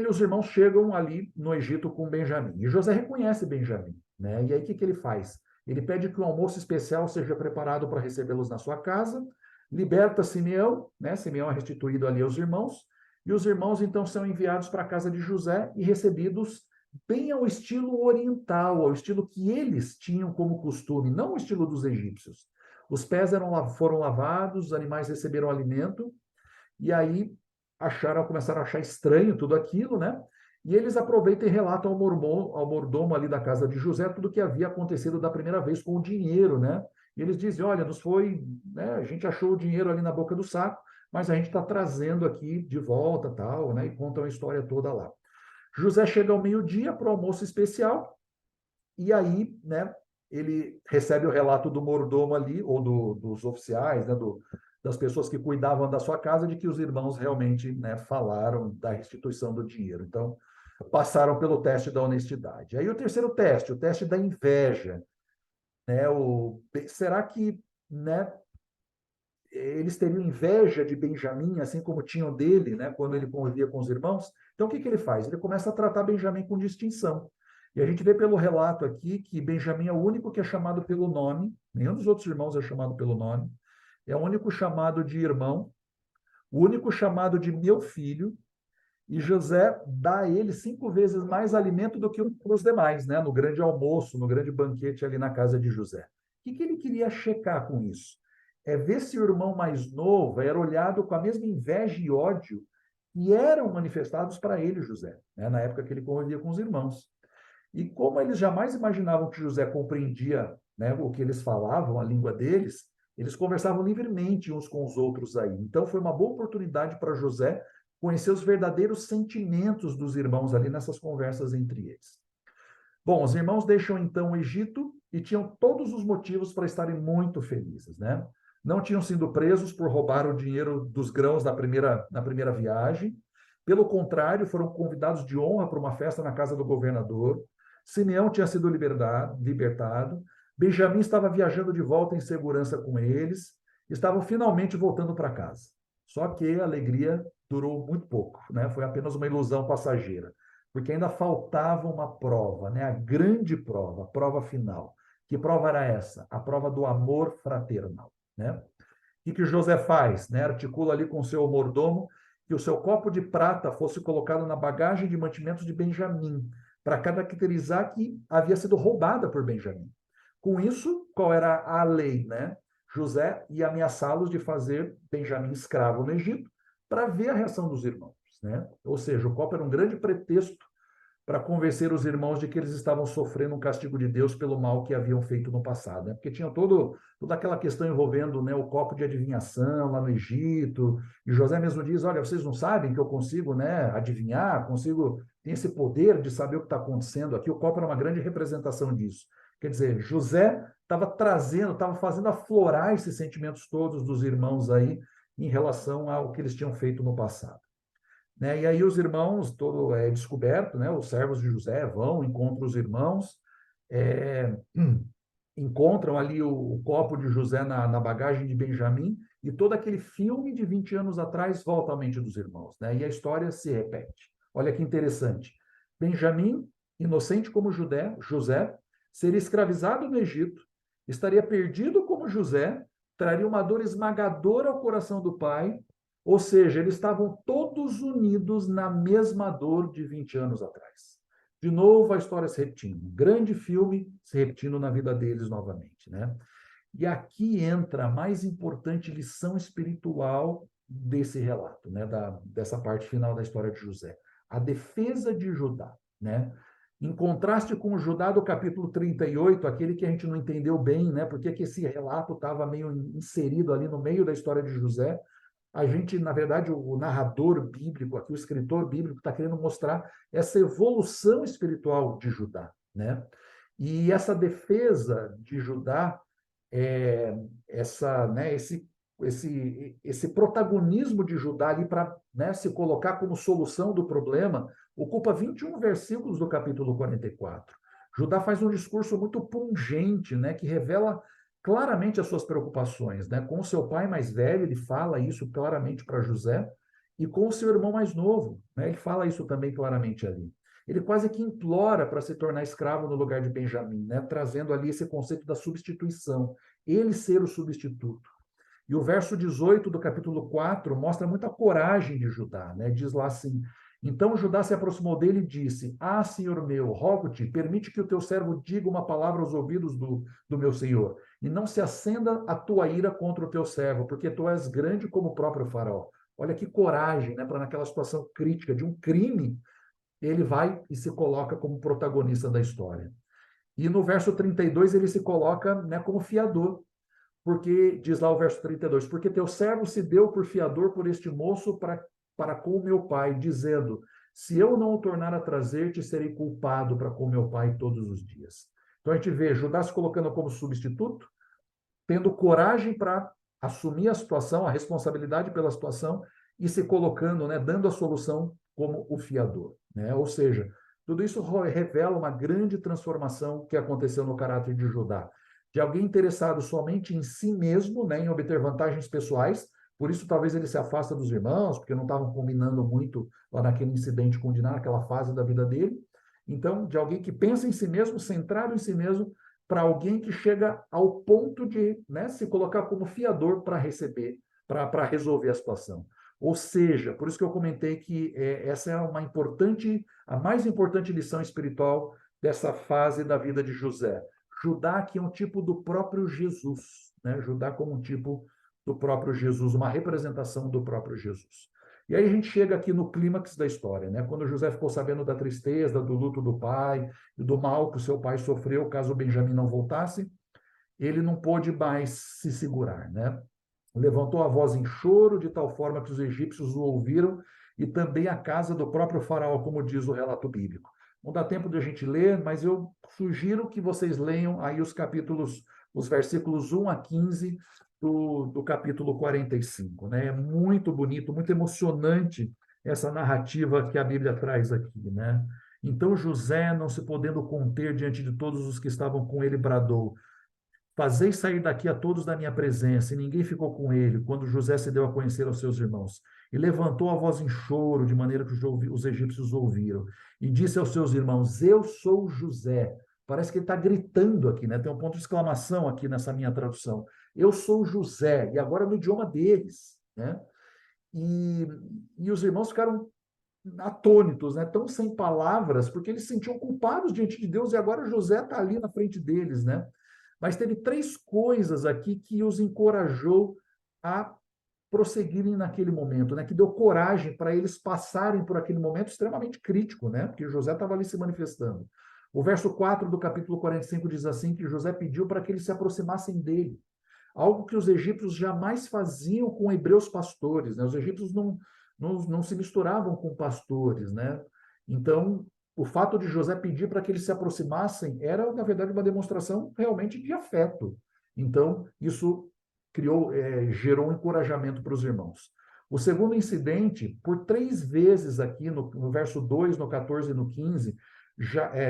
os irmãos chegam ali no Egito com Benjamim. E José reconhece Benjamim, né? E aí o que ele faz? Ele pede que um almoço especial seja preparado para recebê-los na sua casa, liberta Simeão, né? Simeão é restituído ali aos irmãos, e os irmãos então são enviados para a casa de José e recebidos bem ao estilo oriental, ao estilo que eles tinham como costume, não o estilo dos egípcios. Os pés foram lavados, os animais receberam alimento, e aí começaram a achar estranho tudo aquilo, né? E eles aproveitam e relatam ao mordomo ali da casa de José tudo o que havia acontecido da primeira vez com o dinheiro, né? E eles dizem, olha, né, a gente achou o dinheiro ali na boca do saco, mas a gente está trazendo aqui de volta, tal, né? E contam a história toda lá. José chega ao meio-dia para o almoço especial, e aí, né, ele recebe o relato do mordomo ali, ou dos oficiais, né, das pessoas que cuidavam da sua casa, de que os irmãos realmente, né, falaram da restituição do dinheiro. Então, passaram pelo teste da honestidade. Aí o terceiro teste, o teste da inveja. Né, será que, né, eles teriam inveja de Benjamim, assim como tinham dele, né, quando ele convivia com os irmãos? Então, o que ele faz? Ele começa a tratar Benjamim com distinção. E a gente vê pelo relato aqui que Benjamim é o único que é chamado pelo nome, nenhum dos outros irmãos é chamado pelo nome, é o único chamado de irmão, o único chamado de meu filho, e José dá a ele 5 vezes mais alimento do que os demais, né, no grande almoço, no grande banquete ali na casa de José. O que ele queria checar com isso? É ver se o irmão mais novo era olhado com a mesma inveja e ódio que eram manifestados para ele, José, né, na época que ele convivia com os irmãos. E como eles jamais imaginavam que José compreendia, né, o que eles falavam, a língua deles, eles conversavam livremente uns com os outros aí. Então foi uma boa oportunidade para José conhecer os verdadeiros sentimentos dos irmãos ali nessas conversas entre eles. Bom, os irmãos deixam então o Egito e tinham todos os motivos para estarem muito felizes, né? Não tinham sido presos por roubar o dinheiro dos grãos na primeira viagem. Pelo contrário, foram convidados de honra para uma festa na casa do governador. Simeão tinha sido libertado. Benjamim estava viajando de volta em segurança com eles. Estavam finalmente voltando para casa. Só que a alegria durou muito pouco, né? Foi apenas uma ilusão passageira, porque ainda faltava uma prova, né? A grande prova, a prova final. Que prova era essa? A prova do amor fraternal, né? O que José faz? Né? Articula ali com o seu mordomo que o seu copo de prata fosse colocado na bagagem de mantimentos de Benjamim, para caracterizar que havia sido roubada por Benjamim. Com isso, qual era a lei, né? José ia ameaçá-los de fazer Benjamim escravo no Egito para ver a reação dos irmãos, né? Ou seja, o copo era um grande pretexto para convencer os irmãos de que eles estavam sofrendo um castigo de Deus pelo mal que haviam feito no passado, né? Porque tinha toda aquela questão envolvendo, né, o copo de adivinhação lá no Egito, e José mesmo diz, olha, vocês não sabem que eu consigo, né, adivinhar, tem esse poder de saber o que está acontecendo aqui. O copo era uma grande representação disso. Quer dizer, José estava fazendo aflorar esses sentimentos todos dos irmãos aí em relação ao que eles tinham feito no passado. Né? E aí os irmãos, todo é descoberto, né? Os servos de José vão, encontram os irmãos, encontram ali o copo de José na bagagem de Benjamim, e todo aquele filme de 20 anos atrás volta à mente dos irmãos, né? E a história se repete. Olha que interessante. Benjamim, inocente como José, seria escravizado no Egito, estaria perdido como José, traria uma dor esmagadora ao coração do pai, ou seja, eles estavam todos unidos na mesma dor de 20 anos atrás. De novo, a história se repetindo. Um grande filme se repetindo na vida deles novamente, né? E aqui entra a mais importante lição espiritual desse relato, né? Dessa parte final da história de José. A defesa de Judá, né? Em contraste com o Judá do capítulo 38, aquele que a gente não entendeu bem, né? Porque que esse relato estava meio inserido ali no meio da história de José. A gente, na verdade, o narrador bíblico, aqui o escritor bíblico, está querendo mostrar essa evolução espiritual de Judá, né? E essa defesa de Judá, esse protagonismo de Judá ali para, né, se colocar como solução do problema, ocupa 21 versículos do capítulo 44. Judá faz um discurso muito pungente, né, que revela claramente as suas preocupações, né? Com o seu pai mais velho, ele fala isso claramente para José, e com o seu irmão mais novo, né? Ele fala isso também claramente ali. Ele quase que implora para se tornar escravo no lugar de Benjamim, né? Trazendo ali esse conceito da substituição, ele ser o substituto. E o verso 18 do capítulo 4 mostra muita coragem de Judá, né? Diz lá assim: então Judá se aproximou dele e disse: ah, senhor meu, rogo-te, permite que o teu servo diga uma palavra aos ouvidos do meu senhor, e não se acenda a tua ira contra o teu servo, porque tu és grande como o próprio faraó. Olha que coragem, né? Para naquela situação crítica de um crime, ele vai e se coloca como protagonista da história. E no verso 32 ele se coloca, né, como fiador, porque, diz lá o verso 32, porque teu servo se deu por fiador por este moço para com o meu pai, dizendo, se eu não o tornar a trazer-te, serei culpado para com meu pai todos os dias. Então a gente vê Judá se colocando como substituto, tendo coragem para assumir a situação, a responsabilidade pela situação, e se colocando, né, dando a solução como o fiador, né? Ou seja, tudo isso revela uma grande transformação que aconteceu no caráter de Judá, de alguém interessado somente em si mesmo, né, em obter vantagens pessoais. Por isso talvez ele se afasta dos irmãos, porque não estavam combinando muito lá naquele incidente com Diná, naquela fase da vida dele. Então, de alguém que pensa em si mesmo, centrado em si mesmo, para alguém que chega ao ponto de, né, se colocar como fiador para receber, para resolver a situação. Ou seja, por isso que eu comentei que essa é a mais importante lição espiritual dessa fase da vida de José. Judá que é um tipo do próprio Jesus, né? Judá como um tipo do próprio Jesus, uma representação do próprio Jesus. E aí a gente chega aqui no clímax da história, né? Quando José ficou sabendo da tristeza, do luto do pai, e do mal que o seu pai sofreu caso Benjamim não voltasse, ele não pôde mais se segurar, né? Levantou a voz em choro, de tal forma que os egípcios o ouviram, e também a casa do próprio faraó, como diz o relato bíblico. Não dá tempo de a gente ler, mas eu sugiro que vocês leiam aí os versículos 1 a 15 do capítulo 45, né? É muito bonito, muito emocionante essa narrativa que a Bíblia traz aqui, né? Então José, não se podendo conter diante de todos os que estavam com ele, bradou: fazei sair daqui a todos da minha presença. E ninguém ficou com ele, quando José se deu a conhecer aos seus irmãos. E levantou a voz em choro, de maneira que os egípcios ouviram. E disse aos seus irmãos: eu sou José. Parece que ele está gritando aqui, né? Tem um ponto de exclamação aqui nessa minha tradução. Eu sou José. E agora no idioma deles, né? E os irmãos ficaram atônitos, né? Tão sem palavras, porque eles se sentiam culpados diante de Deus, e agora José está ali na frente deles, né? Mas teve 3 coisas aqui que os encorajou a prosseguirem naquele momento, né? Que deu coragem para eles passarem por aquele momento extremamente crítico, né? Porque José estava ali se manifestando. O verso 4 do capítulo 45 diz assim, que José pediu para que eles se aproximassem dele. Algo que os egípcios jamais faziam com hebreus pastores, né? Os egípcios não se misturavam com pastores, né? Então, o fato de José pedir para que eles se aproximassem era, na verdade, uma demonstração realmente de afeto. Então, isso gerou um encorajamento para os irmãos. O segundo incidente, por 3 vezes aqui, no verso 2, no 14 e no 15,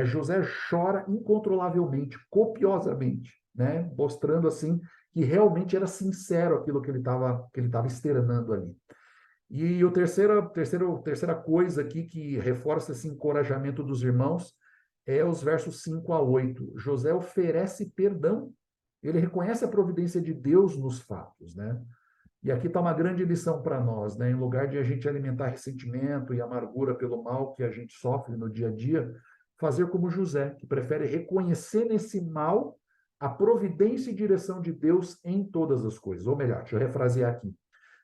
José chora incontrolavelmente, copiosamente, né? Mostrando assim que realmente era sincero aquilo que ele estava externando ali. E a terceira coisa aqui que reforça esse encorajamento dos irmãos é os versos 5 a 8. José oferece perdão. ele reconhece a providência de Deus nos fatos, né? E aqui está uma grande lição para nós, né? Em lugar de a gente alimentar ressentimento e amargura pelo mal que a gente sofre no dia a dia, fazer como José, que prefere reconhecer nesse mal a providência e direção de Deus em todas as coisas. Ou melhor, deixa eu refrasear aqui.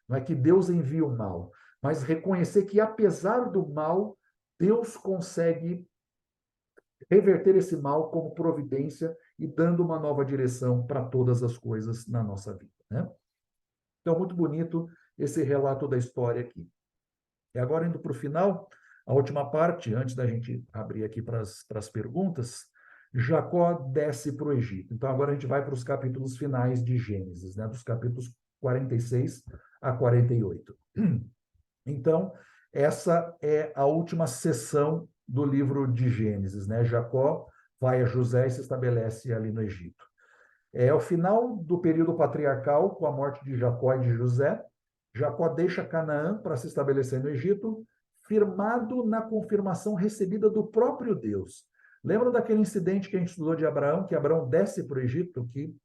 Não é que Deus envia o mal, mas reconhecer que, apesar do mal, Deus consegue reverter esse mal como providência e dando uma nova direção para todas as coisas na nossa vida, né? Então, muito bonito esse relato da história aqui. E agora, indo para o final, a última parte, antes da gente abrir aqui para as perguntas, Jacó desce para o Egito. Então, agora a gente vai para os capítulos finais de Gênesis, né? Dos capítulos 46 a 48. Então, essa é a última sessão do livro de Gênesis, né? Jacó vai a José e se estabelece ali no Egito. É o final do período patriarcal, com a morte de Jacó e de José. Jacó deixa Canaã para se estabelecer no Egito, firmado na confirmação recebida do próprio Deus. Lembra daquele incidente que a gente estudou de Abraão, que Abraão desce para o Egito, que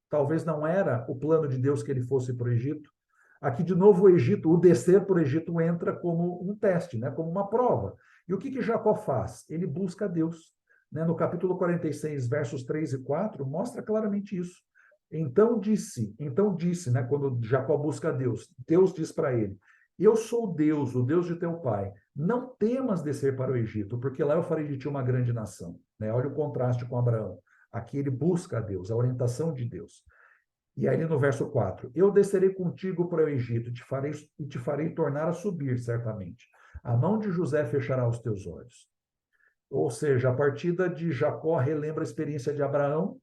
talvez não era o plano de Deus que ele fosse para o Egito? Aqui, de novo, o Egito, o descer para o Egito entra como um teste, né? Como uma prova. E o que Jacó faz? Ele busca Deus. Né? No capítulo 46, versos 3 e 4, mostra claramente isso. Então disse, né? Quando Jacó busca Deus, Deus diz para ele: eu sou Deus, o Deus de teu pai. Não temas descer para o Egito, porque lá eu farei de ti uma grande nação. Né? Olha o contraste com Abraão. Aqui ele busca a Deus, a orientação de Deus. E aí no verso 4, eu descerei contigo para o Egito e te farei tornar a subir, certamente. A mão de José fechará os teus olhos. Ou seja, a partida de Jacó relembra a experiência de Abraão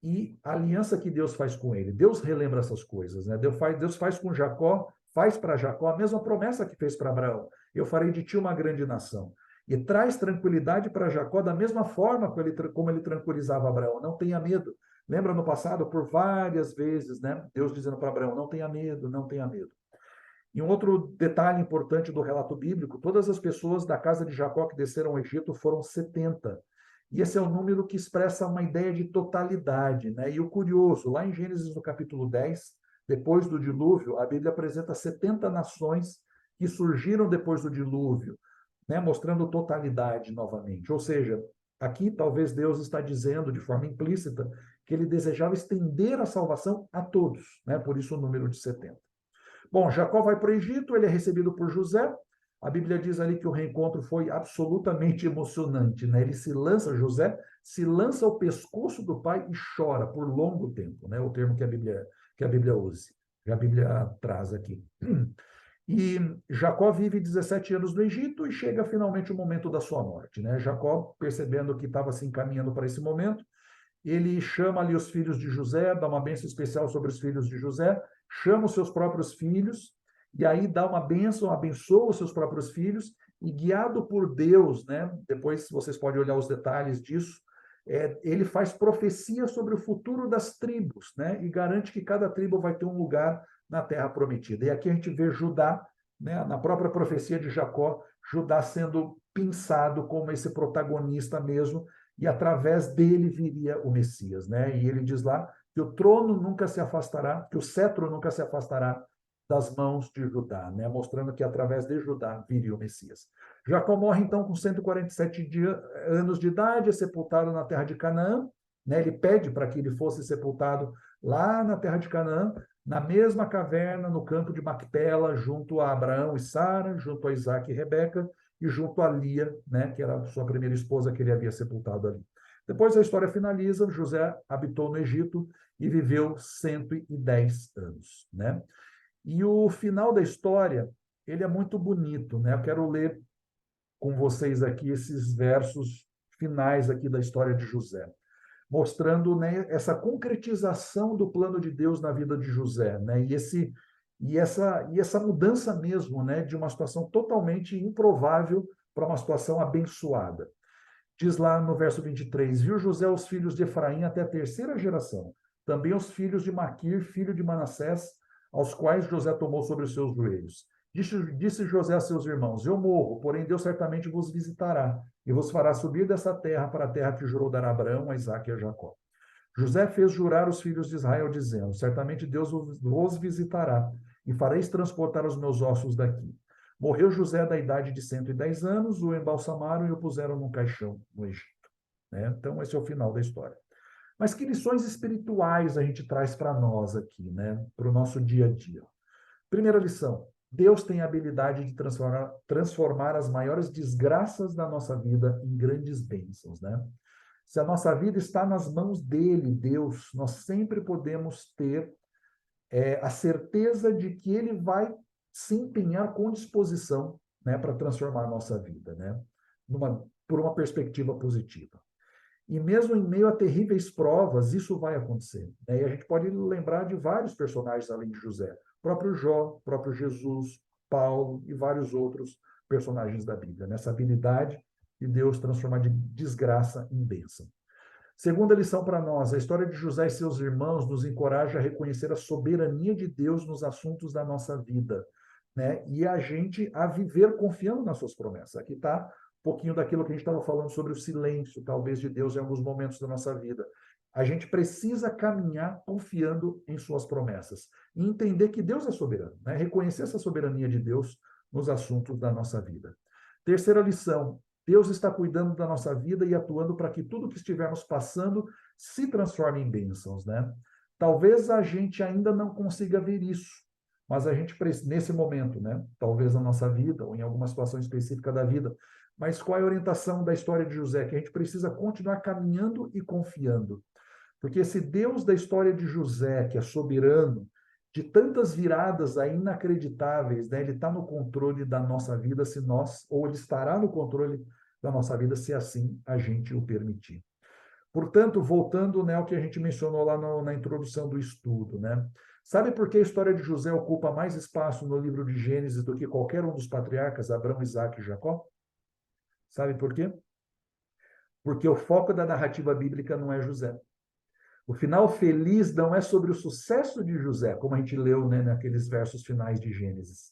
e a aliança que Deus faz com ele. Deus relembra essas coisas, né? Deus faz com Jacó, faz para Jacó a mesma promessa que fez para Abraão. Eu farei de ti uma grande nação. E traz tranquilidade para Jacó da mesma forma como ele tranquilizava Abraão. Não tenha medo. Lembra no passado, por várias vezes, né? Deus dizendo para Abraão: não tenha medo, não tenha medo. E um outro detalhe importante do relato bíblico: todas as pessoas da casa de Jacó que desceram ao Egito foram 70. E esse é um número que expressa uma ideia de totalidade, né? E o curioso, lá em Gênesis, no capítulo 10, depois do dilúvio, a Bíblia apresenta 70 nações que surgiram depois do dilúvio, né? Mostrando totalidade novamente. Ou seja, aqui talvez Deus está dizendo de forma implícita que ele desejava estender a salvação a todos, né? Por isso o número de 70. Bom, Jacó vai para o Egito, ele é recebido por José. A Bíblia diz ali que o reencontro foi absolutamente emocionante, né? José se lança ao pescoço do pai e chora por longo tempo, né? O termo que a Bíblia usa, que a Bíblia traz aqui. E Jacó vive 17 anos no Egito e chega finalmente o momento da sua morte, né? Jacó, percebendo que estava se encaminhando para esse momento, ele chama ali os filhos de José, dá uma bênção especial sobre os filhos de José, chama os seus próprios filhos, e aí dá uma bênção, abençoa os seus próprios filhos, e guiado por Deus, né? Depois vocês podem olhar os detalhes disso, ele faz profecia sobre o futuro das tribos, né? E garante que cada tribo vai ter um lugar na terra prometida. E aqui a gente vê Judá, né? Na própria profecia de Jacó, Judá sendo pensado como esse protagonista mesmo, e através dele viria o Messias, né? E ele diz lá que o trono nunca se afastará, que o cetro nunca se afastará das mãos de Judá, né? Mostrando que através de Judá viria o Messias. Jacó morre então com 147 anos de idade, é sepultado na terra de Canaã, né? Ele pede para que ele fosse sepultado lá na terra de Canaã, na mesma caverna, no campo de Macpela, junto a Abraão e Sara, junto a Isaac e Rebeca, e junto a Lia, né, que era a sua primeira esposa que ele havia sepultado ali. Depois a história finaliza, José habitou no Egito e viveu 110 anos, né? E o final da história, ele é muito bonito, né? Eu quero ler com vocês aqui esses versos finais aqui da história de José, mostrando, né, essa concretização do plano de Deus na vida de José, né? E essa mudança mesmo, né, de uma situação totalmente improvável para uma situação abençoada. Diz lá no verso 23, viu José os filhos de Efraim até a terceira geração, também os filhos de Maquir, filho de Manassés, aos quais José tomou sobre os seus joelhos. Disse José a seus irmãos, eu morro, porém Deus certamente vos visitará, e vos fará subir dessa terra para a terra que jurou dar a Abraão, a Isaque e a Jacó. José fez jurar os filhos de Israel, dizendo: certamente Deus vos visitará, e fareis transportar os meus ossos daqui. Morreu José da idade de 110 anos, o embalsamaram e o puseram num caixão no Egito. Né? Então, esse é o final da história. Mas que lições espirituais a gente traz para nós aqui, né? Para o nosso dia a dia? Primeira lição: Deus tem a habilidade de transformar as maiores desgraças da nossa vida em grandes bênçãos, né? Se a nossa vida está nas mãos dele, Deus, nós sempre podemos ter a certeza de que ele vai se empenhar com disposição, né, para transformar a nossa vida, né? Por uma perspectiva positiva. E mesmo em meio a terríveis provas, isso vai acontecer. Né? E a gente pode lembrar de vários personagens além de José. O próprio Jó, o próprio Jesus, Paulo e vários outros personagens da Bíblia. Nessa habilidade de Deus transformar de desgraça em bênção. Segunda lição para nós: a história de José e seus irmãos nos encoraja a reconhecer a soberania de Deus nos assuntos da nossa vida, né? E a gente a viver confiando nas suas promessas. Aqui está um pouquinho daquilo que a gente estava falando sobre o silêncio, talvez, de Deus em alguns momentos da nossa vida. A gente precisa caminhar confiando em suas promessas e entender que Deus é soberano, né? Reconhecer essa soberania de Deus nos assuntos da nossa vida. Terceira lição: Deus está cuidando da nossa vida e atuando para que tudo que estivermos passando se transforme em bênçãos, né? Talvez a gente ainda não consiga ver isso, mas a gente, nesse momento, né? Talvez na nossa vida ou em alguma situação específica da vida. Mas qual é a orientação da história de José? Que a gente precisa continuar caminhando e confiando. Porque esse Deus da história de José, que é soberano, de tantas viradas aí inacreditáveis, né? Ele está no controle da nossa vida, se nós, ou ele estará no controle da nossa vida, se assim a gente o permitir. Portanto, voltando, né, ao que a gente mencionou lá na introdução do estudo, né? Sabe por que a história de José ocupa mais espaço no livro de Gênesis do que qualquer um dos patriarcas, Abraão, Isaac e Jacó? Sabe por quê? Porque o foco da narrativa bíblica não é José. O final feliz não é sobre o sucesso de José, como a gente leu, né, naqueles versos finais de Gênesis.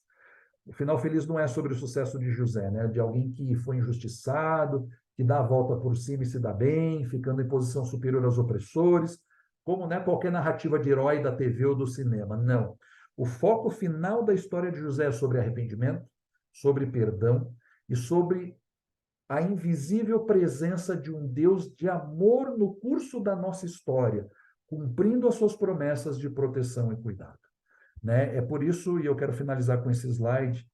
O final feliz não é sobre o sucesso de José, né, de alguém que foi injustiçado, que dá a volta por cima e se dá bem, ficando em posição superior aos opressores, como, né, qualquer narrativa de herói da TV ou do cinema. Não. O foco final da história de José é sobre arrependimento, sobre perdão e sobre a invisível presença de um Deus de amor no curso da nossa história, cumprindo as suas promessas de proteção e cuidado. Né? É por isso, e eu quero finalizar com esse slide,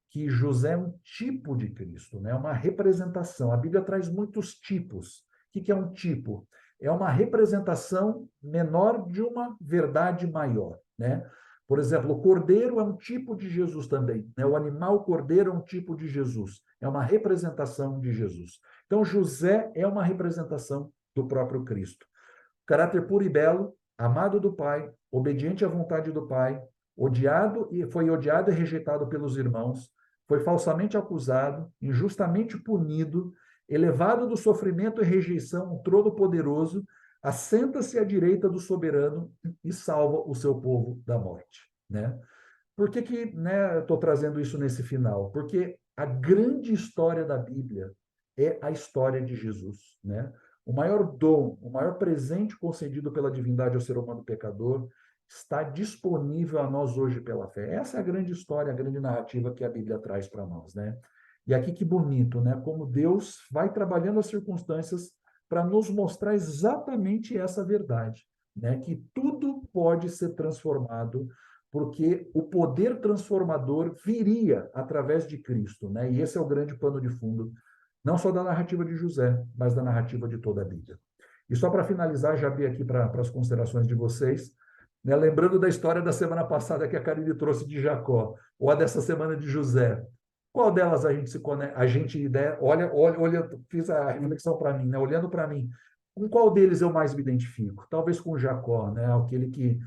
que José é um tipo de Cristo, né? Uma representação. A Bíblia traz muitos tipos. O que é um tipo? É uma representação menor de uma verdade maior, né? Por exemplo, o cordeiro é um tipo de Jesus também, né? O animal cordeiro é um tipo de Jesus, é uma representação de Jesus. Então, José é uma representação do próprio Cristo. Caráter puro e belo, amado do Pai, obediente à vontade do Pai, foi odiado e rejeitado pelos irmãos, foi falsamente acusado, injustamente punido, elevado do sofrimento e rejeição, um trono poderoso, assenta-se à direita do soberano e salva o seu povo da morte, né? Por que, né, estou trazendo isso nesse final? Porque a grande história da Bíblia é a história de Jesus, né? O maior dom, o maior presente concedido pela divindade ao ser humano pecador está disponível a nós hoje pela fé. Essa é a grande história, a grande narrativa que a Bíblia traz para nós, né? E aqui que bonito, né? Como Deus vai trabalhando as circunstâncias para nos mostrar exatamente essa verdade, né? Que tudo pode ser transformado, porque o poder transformador viria através de Cristo, né? E esse é o grande pano de fundo, não só da narrativa de José, mas da narrativa de toda a Bíblia. E só para finalizar, já vi aqui para as considerações de vocês, né? Lembrando da história da semana passada que a Karine trouxe de Jacó, ou a dessa semana de José. Qual delas a gente se conecta? A gente, né, olha, fiz a reflexão para mim, né? Olhando para mim, com qual deles eu mais me identifico? Talvez com Jacó, né? Aquele que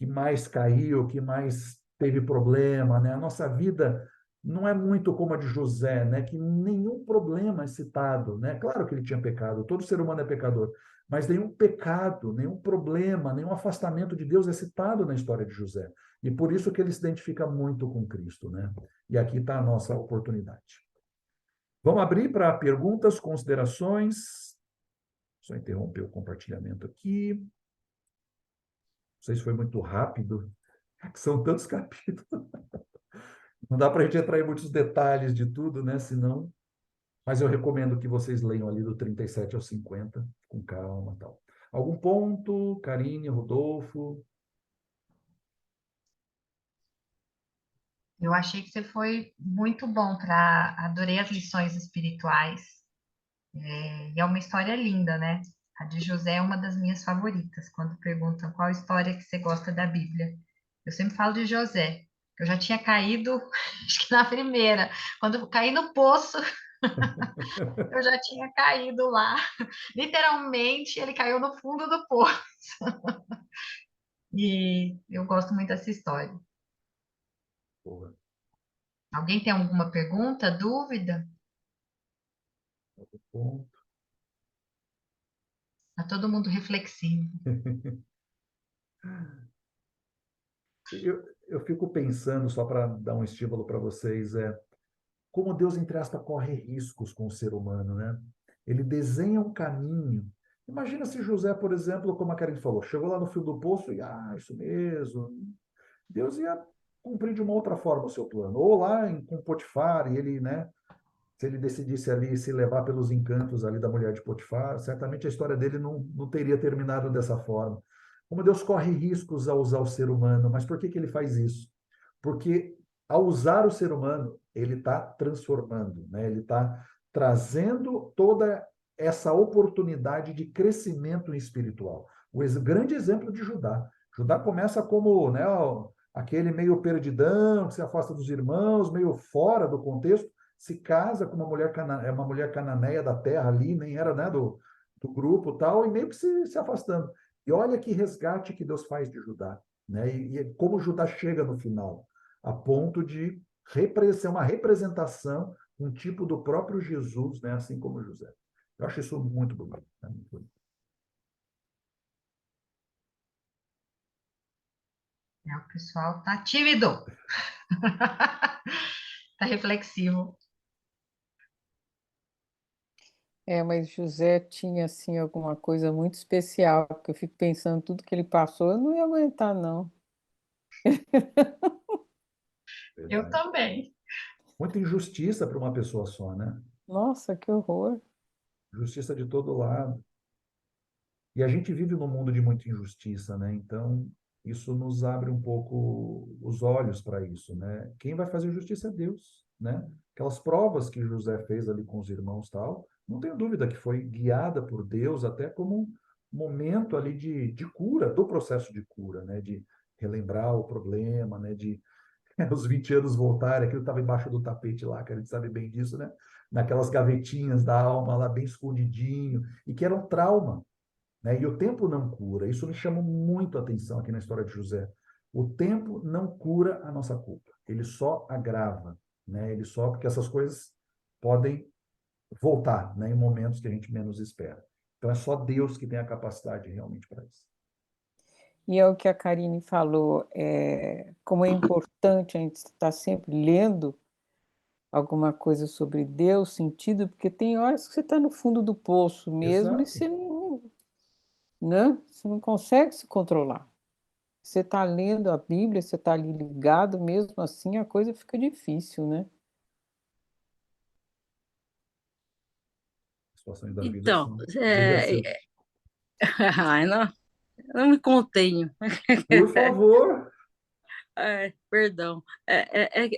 mais caiu, que mais teve problema, né? A nossa vida não é muito como a de José, né? Que nenhum problema é citado, né? Claro que ele tinha pecado, todo ser humano é pecador, mas nenhum pecado, nenhum problema, nenhum afastamento de Deus é citado na história de José. E por isso que ele se identifica muito com Cristo, né? E aqui está a nossa oportunidade. Vamos abrir para perguntas, considerações. Só interromper o compartilhamento aqui. sei se foi muito rápido, que são tantos capítulos. Não dá para a gente entrar em muitos detalhes de tudo, né? Senão, mas eu recomendo que vocês leiam ali do 37 ao 50, com calma e tal. Algum ponto, Karine, Rodolfo? Eu achei que você foi muito bom para. Adorei as lições espirituais. E é uma história linda, né? A de José é uma das minhas favoritas. Quando perguntam qual história que você gosta da Bíblia, eu sempre falo de José. Eu já tinha caído, acho que na primeira. Quando eu caí no poço, eu já tinha caído lá. Literalmente, ele caiu no fundo do poço. E eu gosto muito dessa história. Porra, Alguém tem alguma pergunta, dúvida? algum ponto. Está todo mundo reflexivo. Eu fico pensando, só para dar um estímulo para vocês, como Deus, entre aspas, corre riscos com o ser humano, né? Ele desenha um caminho. Imagina se José, por exemplo, como a Karen falou, chegou lá no fio do poço e, isso mesmo. Deus ia cumprir de uma outra forma o seu plano. Ou lá com Potifar, e ele, né? Se ele decidisse ali se levar pelos encantos ali da mulher de Potifar, certamente a história dele não teria terminado dessa forma. Como Deus corre riscos ao usar o ser humano, mas por que ele faz isso? Porque ao usar o ser humano, ele está transformando, né? Ele está trazendo toda essa oportunidade de crescimento espiritual. O grande exemplo de Judá. Judá começa como, né, aquele meio perdidão, que se afasta dos irmãos, meio fora do contexto, se casa com uma mulher cananeia da terra ali, nem era, né, do grupo tal, e meio que se afastando. E olha que resgate que Deus faz de Judá, né? E como Judá chega no final, a ponto de ser uma representação, um tipo do próprio Jesus, né? Assim como José. Eu acho isso muito bonito, né? Muito bonito. O pessoal tá tímido. Tá reflexivo. Mas José tinha, assim, alguma coisa muito especial, porque eu fico pensando tudo que ele passou, eu não ia aguentar, não. Eu Verdade. também. Muita injustiça para uma pessoa só, né? Nossa, que horror. Justiça de todo lado. E a gente vive num mundo de muita injustiça, né? Então, isso nos abre um pouco os olhos para isso, né? Quem vai fazer justiça é Deus, né? Aquelas provas que José fez ali com os irmãos tal, não tenho dúvida que foi guiada por Deus até como um momento ali de cura, do processo de cura, né? De relembrar o problema, né? De os 20 anos voltarem, aquilo estava embaixo do tapete lá, que a gente sabe bem disso, né? Naquelas gavetinhas da alma lá bem escondidinho, e que era um trauma, né? E o tempo não cura. Isso me chama muito a atenção aqui na história de José. O tempo não cura a nossa culpa. Ele só agrava, né? Ele só porque essas coisas podem voltar, né? Em momentos que a gente menos espera. Então é só Deus que tem a capacidade realmente para isso. E é o que a Karine falou, como é importante a gente estar sempre lendo alguma coisa sobre Deus, sentido, porque tem horas que você está no fundo do poço mesmo e Exato. você não, né? Você não consegue se controlar. Você está lendo a Bíblia, você está ali ligado, mesmo assim a coisa fica difícil, né? As situações da vida Então, são desafios. ai, não me contenho. Por favor. Perdão.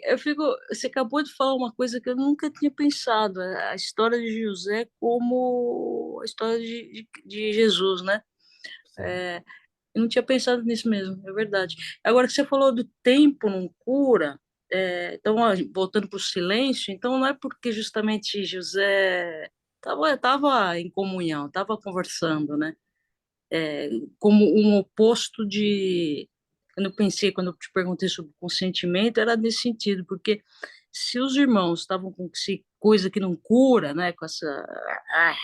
Eu fico. Você acabou de falar uma coisa que eu nunca tinha pensado, a história de José como a história de Jesus, né? Sim. Eu não tinha pensado nisso mesmo, é verdade. Agora que você falou do tempo não cura, então, ó, voltando para o silêncio, então não é porque justamente José tava em comunhão, estava conversando, né? Como um oposto de. Quando eu te perguntei sobre consentimento, era nesse sentido, porque se os irmãos estavam com coisa que não cura, né, com essa. Ah,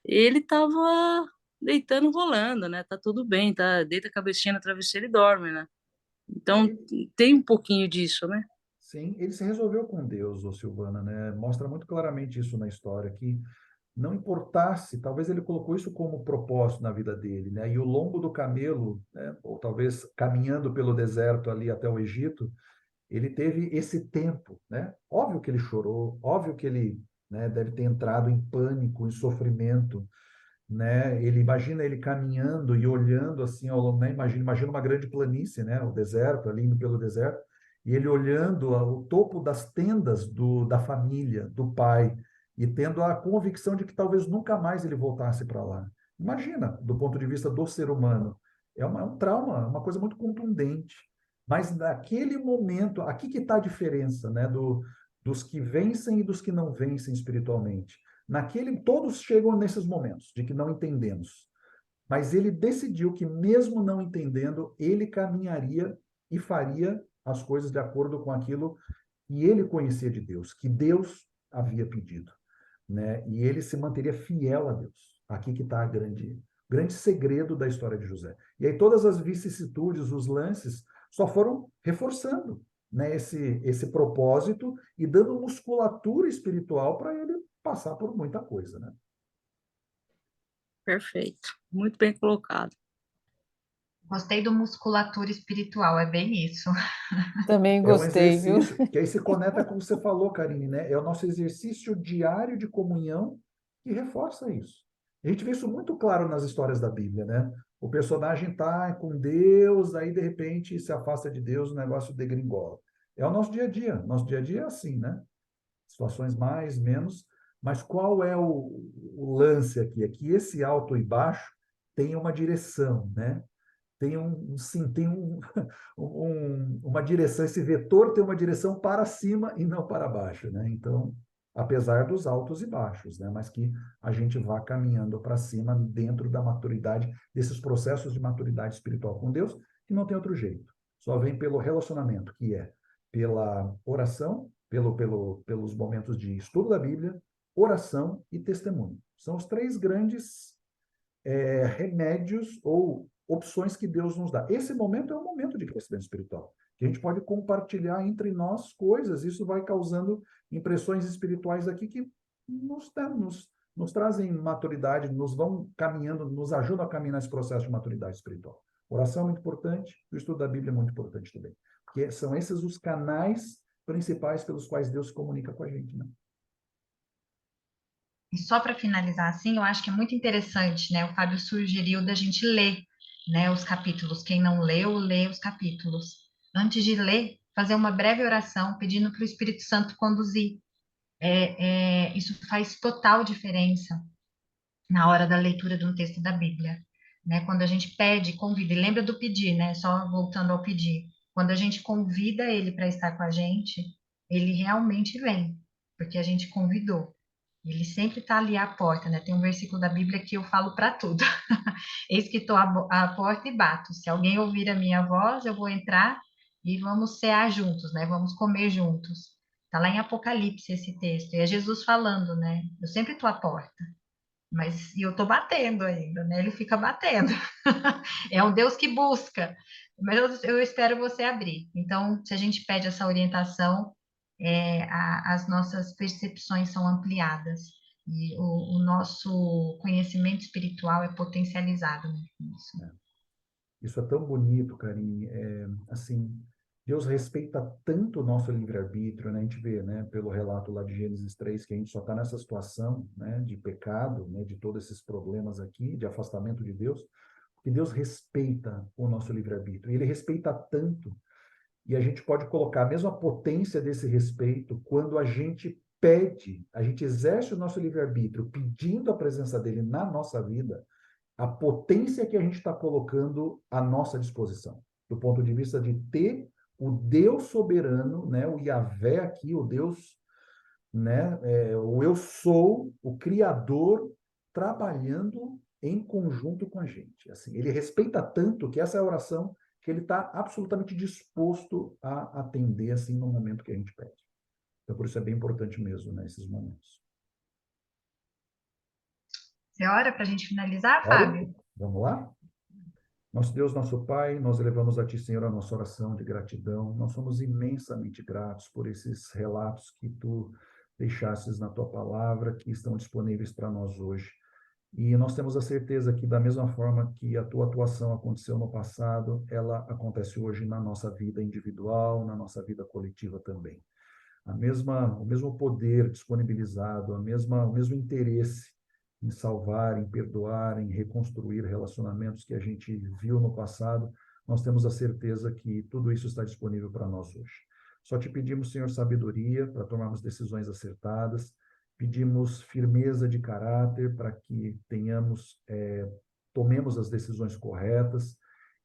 ele estava deitando, rolando, né? Tá tudo bem, tá? Deita a cabecinha na travesseira e dorme, né? Então É, tem um pouquinho disso, né? sim, ele se resolveu com Deus, ô Silvana, né? Mostra muito claramente isso na história, que não importasse, talvez ele colocou isso como propósito na vida dele, né? E o lombo do camelo, né? Ou talvez caminhando pelo deserto ali até o Egito, ele teve esse tempo, né? Óbvio que ele chorou, óbvio que ele, né, deve ter entrado em pânico, em sofrimento, né? Ele imagina ele caminhando e olhando assim ao longo, né? Imagina uma grande planície, né? O deserto, ali indo pelo deserto, e ele olhando o topo das tendas da família, do pai, e tendo a convicção de que talvez nunca mais ele voltasse para lá. Imagina, do ponto de vista do ser humano, é um trauma, uma coisa muito contundente. Mas naquele momento, aqui que está a diferença, né? Dos que vencem e dos que não vencem espiritualmente. Todos chegam nesses momentos de que não entendemos. Mas ele decidiu que, mesmo não entendendo, ele caminharia e faria as coisas de acordo com aquilo que ele conhecia de Deus, que Deus havia pedido, né? E ele se manteria fiel a Deus. Aqui que está grande segredo da história de José. E aí todas as vicissitudes, os lances, só foram reforçando, né, esse propósito e dando musculatura espiritual para ele passar por muita coisa, né? Perfeito. Muito bem colocado. Gostei do musculatura espiritual, é bem isso. Também É um gostei, viu? exercício que aí se conecta com o que você falou, Karine, né? É o nosso exercício diário de comunhão que reforça isso. A gente vê isso muito claro nas histórias da Bíblia, né? O personagem está com Deus, aí de repente se afasta de Deus, o negócio degringola. É o nosso dia a dia. Nosso dia a dia é assim, né? Situações mais, menos. Mas qual é o lance aqui? É que esse alto e baixo tem uma direção, né? Tem uma direção, esse vetor tem uma direção para cima e não para baixo, né? Então, apesar dos altos e baixos, né? Mas que a gente vá caminhando para cima dentro da maturidade, desses processos de maturidade espiritual com Deus, que não tem outro jeito. Só vem pelo relacionamento, que é pela oração, pelos momentos de estudo da Bíblia, oração e testemunho. São os três grandes remédios ou opções que Deus nos dá. Esse momento é um momento de crescimento espiritual, que a gente pode compartilhar entre nós coisas, isso vai causando impressões espirituais aqui que nos trazem maturidade, nos vão caminhando, nos ajudam a caminhar nesse processo de maturidade espiritual. Oração é muito importante, o estudo da Bíblia é muito importante também, porque são esses os canais principais pelos quais Deus se comunica com a gente, né? E só para finalizar assim, eu acho que é muito interessante, né? O Fábio sugeriu da gente ler, né, os capítulos. Quem não leu, lê os capítulos. Antes de ler, fazer uma breve oração pedindo para o Espírito Santo conduzir. Isso faz total diferença na hora da leitura de um texto da Bíblia, né? Quando a gente pede, convida, e lembra do pedir, né? Só voltando ao pedir. Quando a gente convida ele para estar com a gente, ele realmente vem, porque a gente convidou. Ele sempre está ali à porta, né? Tem um versículo da Bíblia que eu falo para tudo. Eis que estou à porta e bato. Se alguém ouvir a minha voz, eu vou entrar e vamos cear juntos, né? Vamos comer juntos. Está lá em Apocalipse esse texto. E é Jesus falando, né? Eu sempre estou à porta, mas eu estou batendo ainda, né? Ele fica batendo. É um Deus que busca, mas eu espero você abrir. Então, se a gente pede essa orientação, as nossas percepções são ampliadas e o nosso conhecimento espiritual é potencializado nisso. Isso é tão bonito, Karine. Assim, Deus respeita tanto o nosso livre-arbítrio, né? A gente vê, né, pelo relato lá de Gênesis 3, que a gente só está nessa situação, né, de pecado, né, de todos esses problemas aqui, de afastamento de Deus, porque Deus respeita o nosso livre-arbítrio. E ele respeita tanto, e a gente pode colocar a mesma potência desse respeito quando a gente pede, a gente exerce o nosso livre-arbítrio pedindo a presença dele na nossa vida, a potência que a gente está colocando à nossa disposição, do ponto de vista de ter o Deus soberano, né, o Yahvé aqui, o Deus, né, o eu sou, o Criador, trabalhando em conjunto com a gente. Assim, ele respeita tanto que essa é a oração que ele está absolutamente disposto a atender assim no momento que a gente pede. Então, por isso é bem importante mesmo, né, esses momentos. Você ora para a gente finalizar, Ore? Fábio? Vamos lá? Nosso Deus, nosso Pai, nós elevamos a Ti, Senhor, a nossa oração de gratidão. Nós somos imensamente gratos por esses relatos que Tu deixastes na tua palavra, que estão disponíveis para nós hoje. E nós temos a certeza que, da mesma forma que a tua atuação aconteceu no passado, ela acontece hoje na nossa vida individual, na nossa vida coletiva também. O mesmo poder disponibilizado, o mesmo interesse em salvar, em perdoar, em reconstruir relacionamentos que a gente viu no passado, nós temos a certeza que tudo isso está disponível para nós hoje. Só te pedimos, Senhor, sabedoria para tomarmos decisões acertadas, pedimos firmeza de caráter para que tomemos as decisões corretas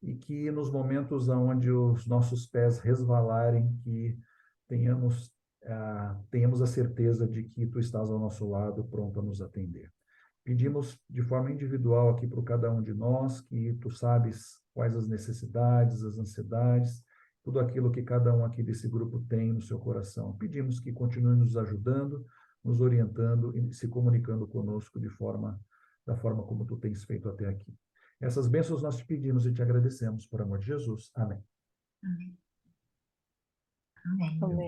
e que nos momentos onde os nossos pés resvalarem, que tenhamos a certeza de que tu estás ao nosso lado, pronto a nos atender. Pedimos de forma individual aqui para cada um de nós, que tu sabes quais as necessidades, as ansiedades, tudo aquilo que cada um aqui desse grupo tem no seu coração. Pedimos que continue nos ajudando, nos orientando e se comunicando conosco da forma como tu tens feito até aqui. Essas bênçãos nós te pedimos e te agradecemos, por amor de Jesus. Amém. Amém. Amém. Amém.